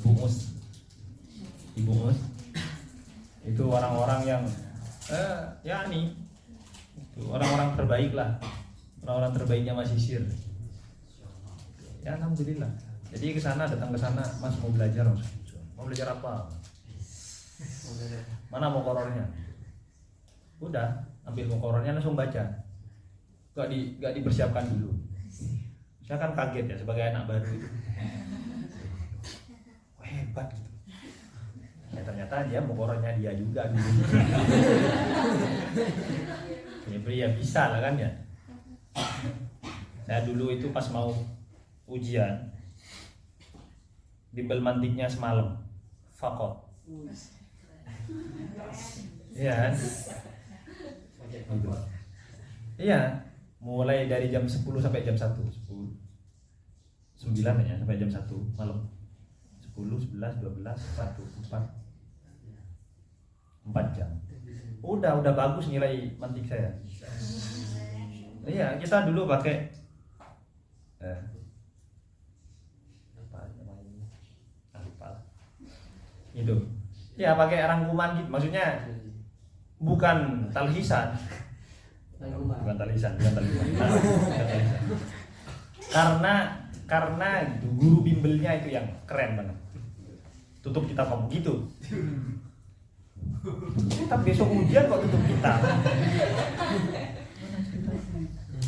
Bungus. Di Bungus itu orang-orang yang ya nih itu orang-orang terbaik lah, orang-orang terbaiknya Mas Sisir. Ya alhamdulillah. Jadi datang ke sana, Mas mau belajar, Mas. Mau belajar apa? Mana muqarrarnya? Udah, ambil muqarrarnya langsung baca. Gak dipersiapkan dulu. Saya kan kaget ya sebagai anak baru itu. Wah, hebat gitu. Ya ternyata dia muqarrarnya dia juga dulu. Ya bisa lah kan ya. Saya dulu itu pas mau ujian bimbel mantiknya semalam fakot. Iya kan? Iya, mulai dari jam 10 sampai jam 1 9 ya, sampai jam 1 malam 10, 11, 12, 1, 4 jam. Udah bagus nilai mantik saya. Iya, kita dulu pakai itu ya pakai rangkuman gitu, maksudnya bukan talhisan. Karena guru bimbelnya itu yang keren banget, tutup kitab kamu gitu. Kita besok ujian kok tutup kitab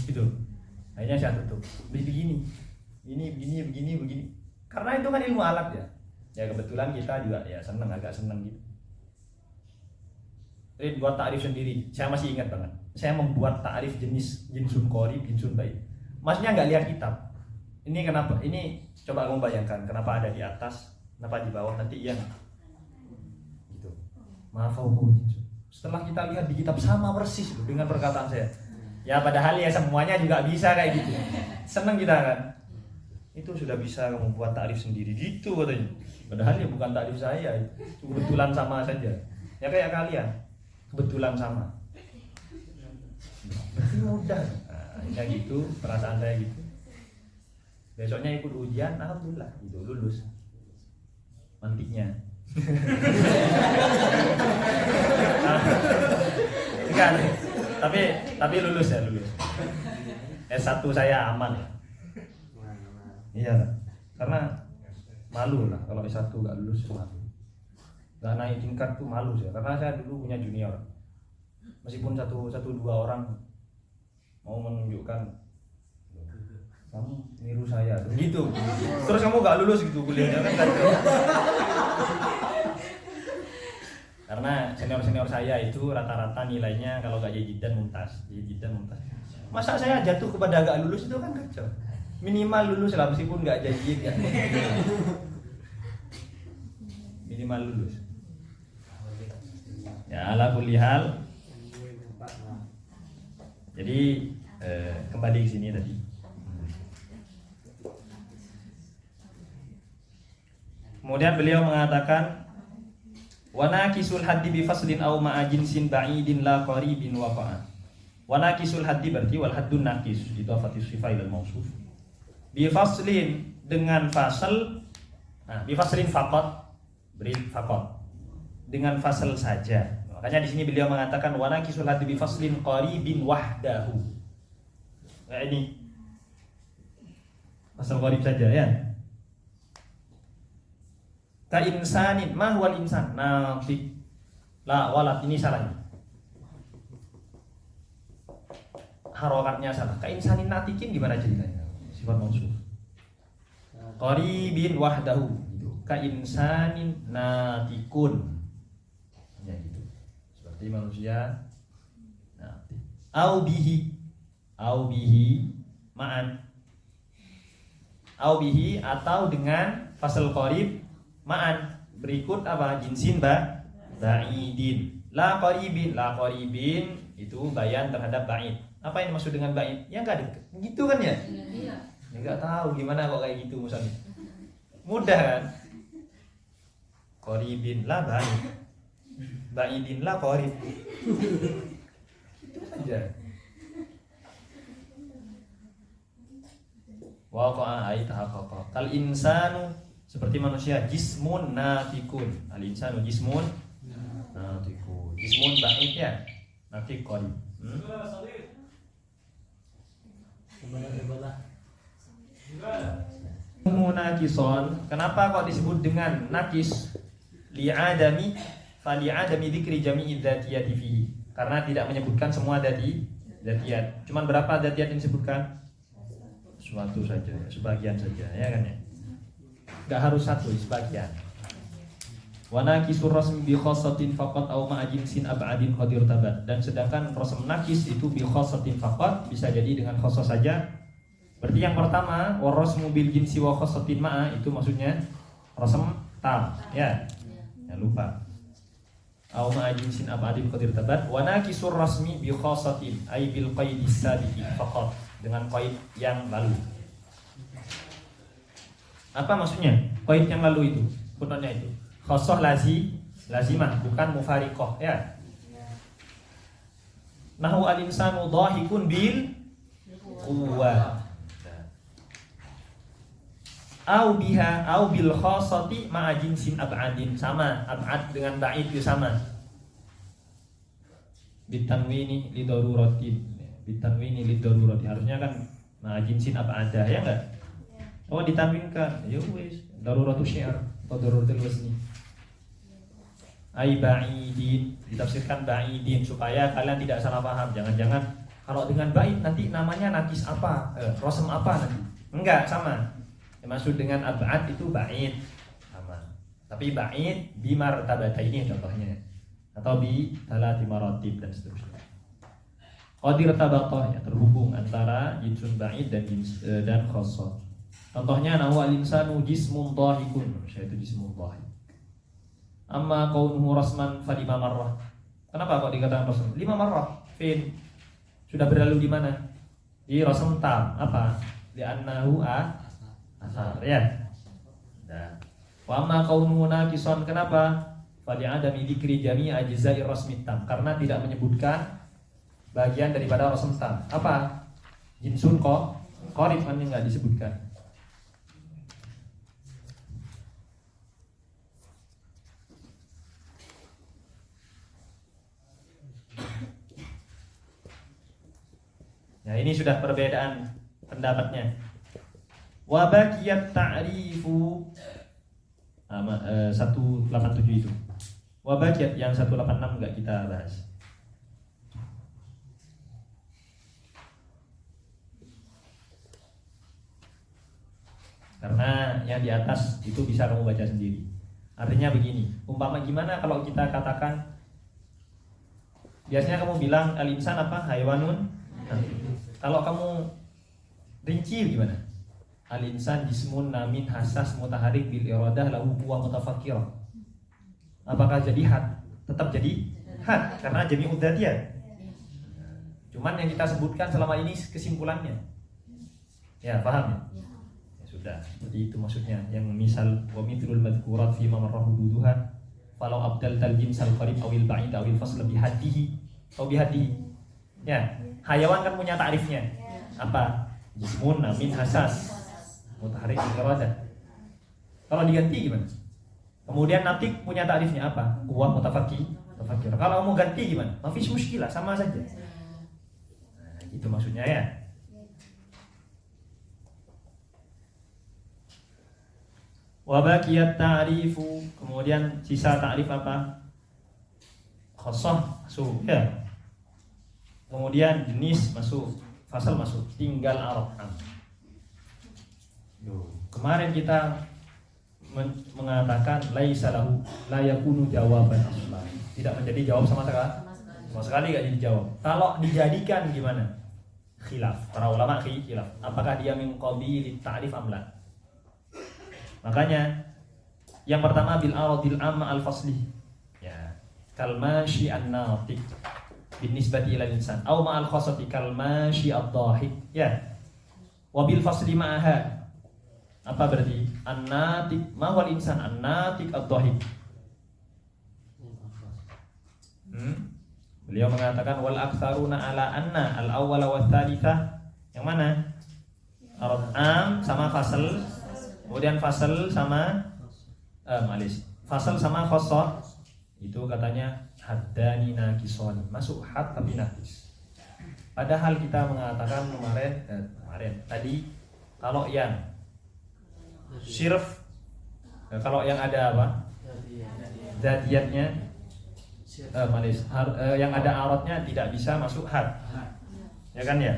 gitu. Akhirnya saya tutup begini karena itu kan ilmu alat ya. Ya kebetulan kita juga ya agak seneng gitu. Jadi buat ta'rif sendiri, saya masih ingat banget. Saya membuat ta'rif jenis jinsun qarib, jinsun ba'id. Masnya nggak lihat kitab. Ini kenapa? Ini coba kamu bayangkan kenapa ada di atas, kenapa di bawah, nanti yang gitu. Mafauhu jinsun. Setelah kita lihat di kitab sama persis loh dengan perkataan saya. Ya padahal ya semuanya juga bisa kayak gitu. Seneng kita kan? Itu sudah bisa kamu buat ta'rif sendiri gitu katanya. Padahal ya bukan ta'rif saya, kebetulan sama saja. Ya kayak kalian, kebetulan sama. Berarti mudah. Ya gitu, perasaan saya gitu. Besoknya ikut ujian, alhamdulillah gitu lulus. Mantiknya. Enggak, tapi lulus ya lulus. S1 saya aman. Iya lah, karena malu lah kalau S1 gak lulus malu. Gak naik tingkat tuh malu sih, karena saya dulu punya junior. Meskipun satu dua orang mau menunjukkan kamu niru saya gitu. Terus kamu gak lulus gitu kuliahnya kan kacau. Karena senior saya itu rata-rata nilainya kalau gak jajidan mumtaz. Masa saya jatuh kepada gak lulus itu kan kacau. Minimal lulus lah meskipun gak jajid ya. Minimal lulus. Ya ala kulli hal. Jadi kembali ke sini tadi. Kemudian beliau mengatakan wanakisul haddi bi faslin aw ma'a jinsin ba'idin la qaribin waqa'a. Wanakisul haddi berarti wal haddun naqis idafati sifah ila mausuf. Bi faslin dengan fasal. Nah, bi faslin faqat beri faqat. Dengan fasal saja. Makanya di sini beliau mengatakan wanakisul haddi bi faslin qaribin wahdahu. Nah, ini fasal qarib saja ya. Ka insanin ma huwal insan nafiq la walat ini salah ini. Harokatnya salah. Ka insanin natikin gimana ceritanya? Sifat mausuf. Qaribin wahdahu gitu. Ka insanin natikun. Ya gitu. Seperti manusia natik. Au bihi ma'an. Au bihi atau dengan fasal qarib ma'an berikut apa jinsin ba'idin la qaribin itu bayan terhadap ba'id. Apa yang dimaksud dengan ba'id? Ya enggak dekat gitu kan ya? Iya. Enggak tahu gimana kok kayak gitu misalnya. Mudah kan? Qaribin la ba'id. Ba'idin la qarib. Itu saja. Wa qa'a ay tahaqqaqa. Kal insanu seperti manusia jismun natikun. Al-insanu jismun natikun. Jismun ba'id ya. Natik qarib. Munakison. Kenapa kok disebut dengan nakis? Li'adami dzikri jami'i dzatiyati fihi. Karena tidak menyebutkan semua dzatiyat. Cuman berapa dzatiyat yang disebutkan? Suatu saja, sebagian saja, ya kan ya? Gak harus satu, sebagian. Wa nakisur rasmi bi khassatin faqat aw ma'a jinsin ab'adin qadir tabat. Dan sedangkan rasm nakis itu bi khassatin faqat bisa jadi dengan khassah saja. Berarti yang pertama wa rasmu bil jinsi wa khassatin ma'a itu maksudnya rasm tam, ya. Jangan lupa. Aw ma'a jinsin ab'adin qadir tabat wa nakisur rasmi bi khassatin ay bil qaidis sabiqi faqat dengan qaid yang lalu. Apa maksudnya? Qaid yang lalu itu, footnote-nya itu. Khassah lazimah, bukan mufariqah, ya. Nahu al-insanu dhahikun bil quwwah. Au biha au bil khassati ma'a jinsin ab'adin, sama, ab'ad dengan ba'id itu sama. Bitanwini lidaruratin. Bitanwini lidarurati. Harusnya kan ma'a jinsin ab'adah, ya enggak? Oh ditanwinkan, ya wis, daruratu syiar atau daruratul wasni. Ai ba'idin, ditafsirkan ba'idin supaya kalian tidak salah paham. Jangan-jangan kalau dengan ba'id nanti namanya nakis apa, rasm apa nanti? Enggak, sama. Yang maksud dengan ab'ad itu ba'id, sama. Tapi ba'id bi martabataini contohnya, atau bi talati maratib dan seterusnya. Qadir tabaqah, ya, terhubung antara jinsun ba'id dan khassah. Contohnya nahu al-insanu jismun dhahikun, yaitu jismun dhahik. Amma kaunuhu rasman fa 5 marrah. Kenapa kok dikatakan rasman? 5 marrah. Fin sudah berlalu di mana? Di rasm tam. Apa? Li'annahu asar, ya. Nah. Wa amma kaunuhu naqisan, kenapa? Fa li'adami dzikri jami' ajza'i rasmi tam. Karena tidak menyebutkan bagian daripada rasm tam. Apa? Jinsun qarib kan yang nggak disebutkan. Nah, ini sudah perbedaan pendapatnya. Wa baqiyat ta'rifu 187 itu. Wa baqiyat yang 186 enggak kita bahas. Karena yang di atas itu bisa kamu baca sendiri. Artinya begini, umpama gimana kalau kita katakan, biasanya kamu bilang al-insan apa? Haywanun. Kalau kamu rinci gimana? Al-insan jismun namin hasas mutaharik bil iradah lahu quwwah mutafakkirah. Apakah jadi had? Tetap jadi had karena jami'ud dzatiyat. Cuman yang kita sebutkan selama ini kesimpulannya. Ya, paham ya? Sudah, seperti itu maksudnya. Yang misal wa mithlul madhkurat fi ma marra hududuha falau abdaltal jinsal qarib awil ba'id awil fasl bi haddihi atau bi haddihi. Ya, hayawan kan punya takrifnya. Apa? Jismun namin hasas mutaharik bil iradah. Kalau diganti gimana? Kemudian natik punya takrifnya apa? Quwwah mutafakkir. Kalau mau ganti gimana? Mafis muskilah, sama saja. Nah, itu maksudnya ya. Wa baqiyat ta'rifu, kemudian sisa ta'rif apa? Khassah masuk ya. Kemudian jenis masuk, fasal masuk, tinggal arab. Kemarin kita mengatakan laisa lahu la yakunu jawaban aslan. Tidak menjadi jawab sama sekali. Sama sekali enggak jadi jawab. Kalau dijadikan gimana? Khilaf. Para ulama khilaf. Apakah dia min qabilit ta'rif am la? Makanya yang pertama bil aradil amma al fasli. Ya. Kal mashi an-natiq binisbati ila insan aw ma al khassati kal mashi ad-dhahik. Ya. Wa bil fasli ma'aha. Apa berarti? An-natiq ma wal insan an-natiq ad-dhahik. Beliau mengatakan wal aktsaruna ala anna al-awwala wa tsalitsa. Yang mana? Arad am sama fasal. Kemudian fasal sama fasal sama khossah itu katanya haddani nakisoni, masuk had tapi nakis. Padahal kita mengatakan kemarin tadi kalau yang syirf, kalau yang ada apa? Zatiyatnya yang ada aratnya tidak bisa masuk had. Ya kan ya?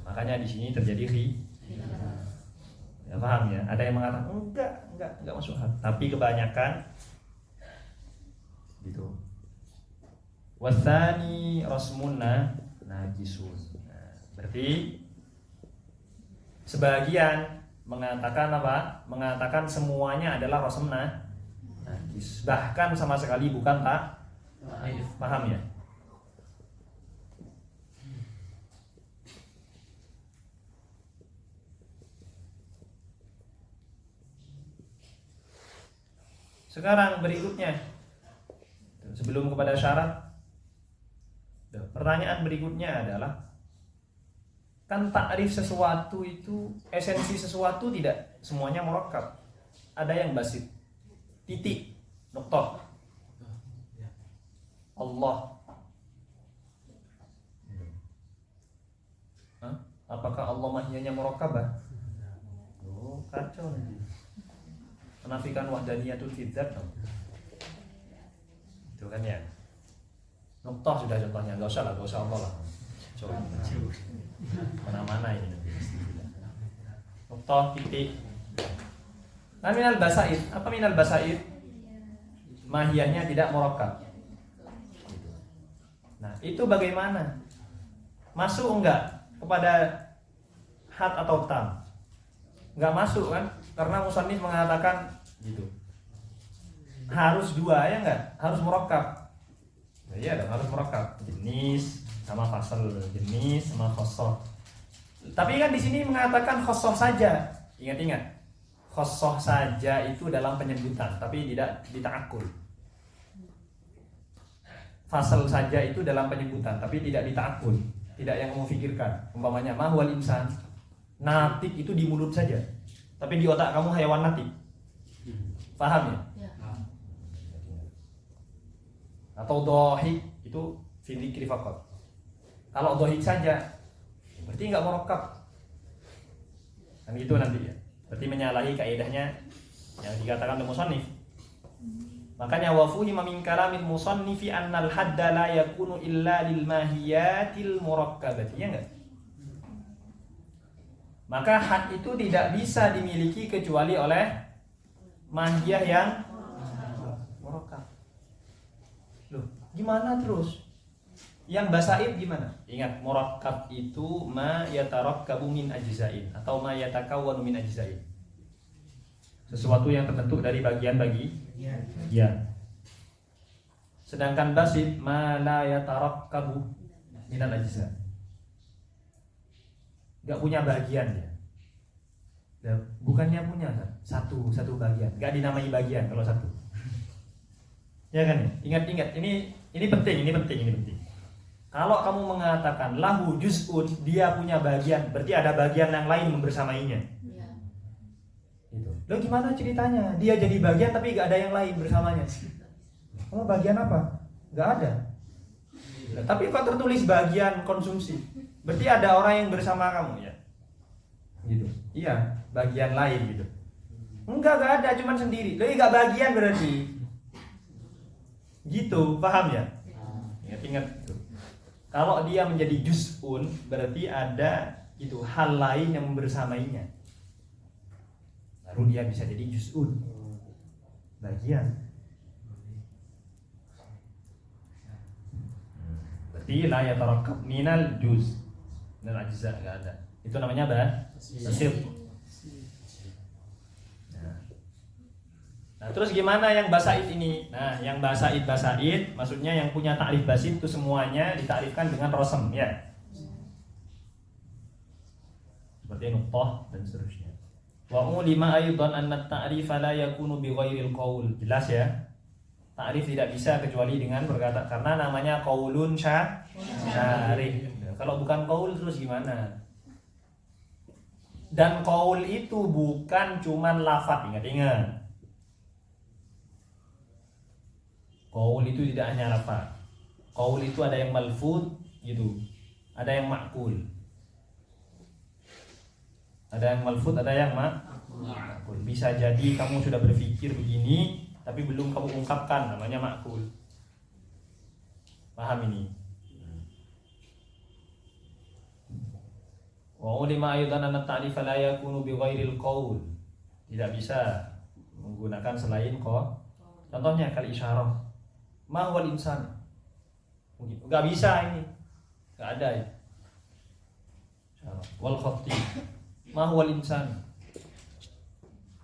Makanya di sini terjadi ya, paham ya? Ada yang mengatakan enggak masuk had, tapi kebanyakan gitu. Wasani rasmunna najisun. Nah, berarti sebagian mengatakan apa? Mengatakan semuanya adalah rasmna najis. Bahkan sama sekali bukan tak. Paham ya? Sekarang berikutnya, sebelum kepada syarat, pertanyaan berikutnya adalah, kan takrif sesuatu itu, esensi sesuatu tidak semuanya murakkab. Ada yang basit, titik, nuqtah. Allah. Apakah Allah mahiyanya murakkabah? Oh, kacau nanti. Menafikan wahdaniyatul fidzat. Itu kan ya. Nuqtah sudah contohnya, enggak usah Allah lah. Coba. Mana-mana ini. Nuqtah titik. Nah, minal basaid. Apa minal basaid? Mahiyahnya tidak murakkab. Nah, itu bagaimana? Masuk enggak kepada had atau tam? Enggak masuk kan? Karena musannif mengatakan gitu. Harus dua ya enggak? Harus murakkab. Nah, iya dong, harus murakkab. Jenis sama fasal, jenis sama khossah. Tapi kan di sini mengatakan khossah saja. Ingat-ingat. Khossah saja itu dalam penyebutan, tapi tidak dita'akkul. fasal saja itu dalam penyebutan, tapi tidak dita'akkul, tidak yang kamu pikirkan. Umpamanya mahwal insan, natik itu di mulut saja, tapi di otak kamu hewan natik. Paham ya? Atau dohik itu fidikri fakot. Kalau dohik saja berarti nggak murakkab. Kan gitu nanti ya. Berarti menyalahi kaidahnya yang dikatakan oleh musannif. Makanya wa fuhima min kalamil musannifi annal hadda la yakunu illa lil mahiyatil murakkabati, ya enggak? Maka had itu tidak bisa dimiliki kecuali oleh mahiyah yang murakkab. Loh, gimana terus? Yang basaid gimana? Ingat, murakkab itu ma yatarakkabu min ajzain atau ma yatakawwanu min ajzain. Sesuatu yang terbentuk dari bagian. Sedangkan basit ma la yatarakkabu min al-ajza. Enggak punya bagian dia. Bukannya punya satu bagian, enggak dinamai bagian kalau satu. Ya kan? Ingat, ini penting. Kalau kamu mengatakan lahu juz'un, dia punya bagian, berarti ada bagian yang lain membersamainya. Ya. Gitu. Loh gimana ceritanya? Dia jadi bagian tapi gak ada yang lain bersamanya. Oh, bagian apa? Gak ada. Nah, tapi kok tertulis bagian konsumsi? Berarti ada orang yang bersama kamu ya? Gitu. Iya, bagian lain gitu. Enggak ada, cuman sendiri. Loh, gak bagian berarti. Gitu, paham ya? Ingat itu. Kalau dia menjadi juz'un, berarti ada itu hal lain yang membersamainya. Baru dia bisa jadi juz'un, bagian. Berarti la yatarakkab minal juz' dan ajza, enggak ada. Itu namanya basit. Nah, terus gimana yang basaid ini? Nah, yang basaid maksudnya yang punya takrif basit itu semuanya ditakrifkan dengan rosem ya. Seperti nuqtah dan seterusnya. Wa ulima aidan anna at-ta'rifa la yakunu bi ghairil qaul. Jelas ya? Takrif tidak bisa kecuali dengan berkata, karena namanya qaulun syarih. Kalau bukan qaul terus gimana? Dan qaul itu bukan cuman lafaz, ingat. Qaul itu tidak hanya lafaz. Qaul itu ada yang malfuz gitu. Ada yang ma'qul. Ada yang malfuz, ada yang ma'qul. Bisa jadi kamu sudah berpikir begini tapi belum kamu ungkapkan, namanya ma'qul. Paham ini? Wa ulima aidan anna ta'rifa la yakunu bi ghairil qaul. Tidak bisa menggunakan selain qaul. Contohnya kal isyarah. Mahwal insan. Enggak bisa ini. Enggak ada ya. Wal khatti. Mahwal insan.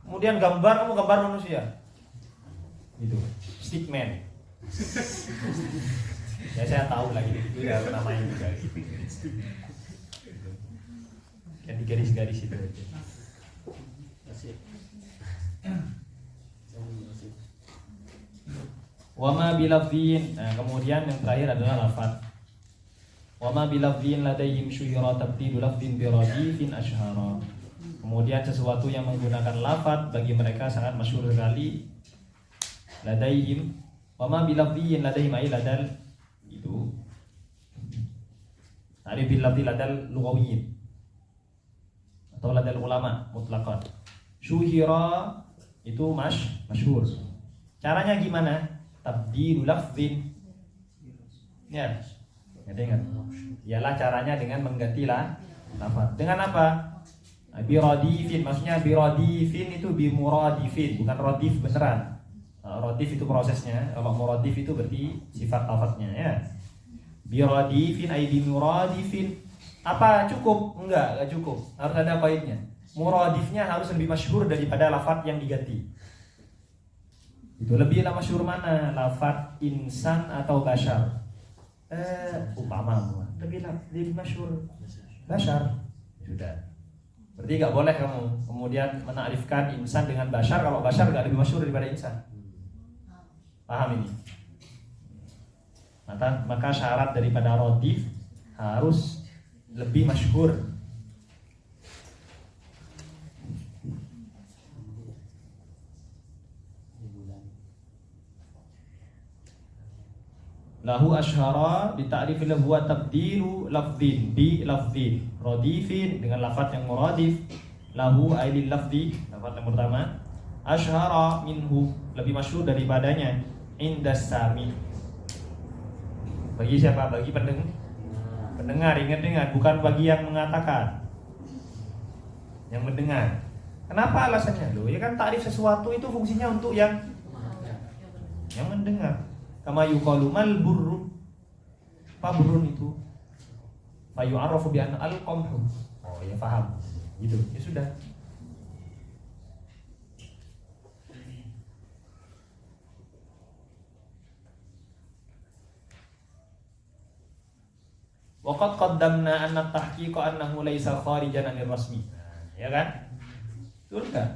Kemudian kamu gambar manusia. Gitu. Stickman. Ya saya tahu lagi itu ya namanya juga. Yang di garis-garis itu aja. Wama bilafdhin. Nah, kemudian yang terakhir adalah lafaz. Wama bilafdhin ladaihim syuhira tabdilu lafdhin biradifin ashhara. Kemudian sesuatu yang menggunakan lafaz bagi mereka sangat masyhur sekali. Ladaihim. Wama bilafdhin ladaihim ay ladal itu. Ta'rif bil lafdhi ladal lughawiyyin atau ladal ulama mutlaqan. Syuhira itu masyhur. Caranya gimana? Tabdilu lafzin. Ya. Ingat. Ialah caranya dengan mengganti lafaz. Dengan apa? Biradifin. Maksudnya biradifin itu bimuradifin, bukan radif beneran. Radif itu prosesnya. Kalau muradif itu berarti sifat lafaznya ya. Biradifin ay bimuradifin. Apa cukup? Enggak cukup. Harus ada qaidnya. Muradifnya harus lebih masyhur daripada lafaz yang diganti. Itu lebih masyhur mana? Lafaz insan atau bashar? Umpama lebih masyhur bashar. Sudah. Berarti enggak boleh kamu kemudian menakrifkan insan dengan bashar kalau bashar enggak lebih masyhur daripada insan. Paham ini? Maka syarat daripada radif harus lebih masyhur. Lahu asyhara bi ta'rifil huwa tabdilu lafdhin bi lafdhin radifin dengan lafaz yang muradif. Lahu ailil lafzi, lafaz yang pertama. Asyhara minhu, lebih masyhur daripadanya. Indas sami, bagi siapa? Bagi pendengar. Ingat-ingat, bukan bagi yang mengatakan, yang mendengar. Kenapa alasannya? Loh, ya kan ta'rif sesuatu itu fungsinya untuk yang mendengar. Kama yuqalu mal burru, apa burun itu? Fa yu'arrafu bi anna al-qamhu. Oh ya, paham. Gitu. Ya sudah. Waqad qaddamna anna tahqiqa annahu laisa kharijan 'anil rasmi. Ya kan? Betul enggak?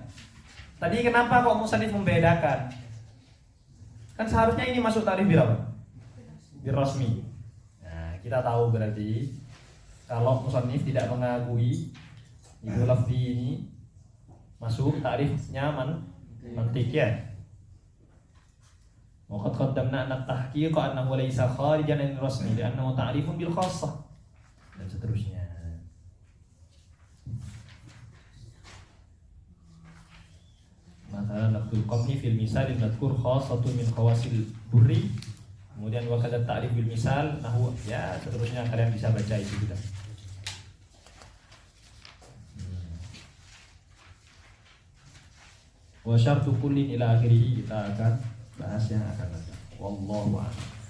Tadi kenapa kok musannif membedakan? Kan seharusnya ini masuk tarif berapa? Birrasmi. Nah, kita tahu berarti kalau musannif tidak mengakui itu lafzi ini masuk tarifnya mantik ya. Waqad qaddamna anna tahqiqa annahu laisa kharijan 'anil rasmi li'annahu ta'rifun bil khassah dan seterusnya. Maka lafzul qamhi fil misal al-madhkur khassatun min khawasil burri. Kemudian wa kadza ta'rif bil misal nahu, ya seterusnya kalian bisa baca itu juga. Wa syartu kullin ila akhirih kita akan bahas yang akan datang. Wallahu a'lam.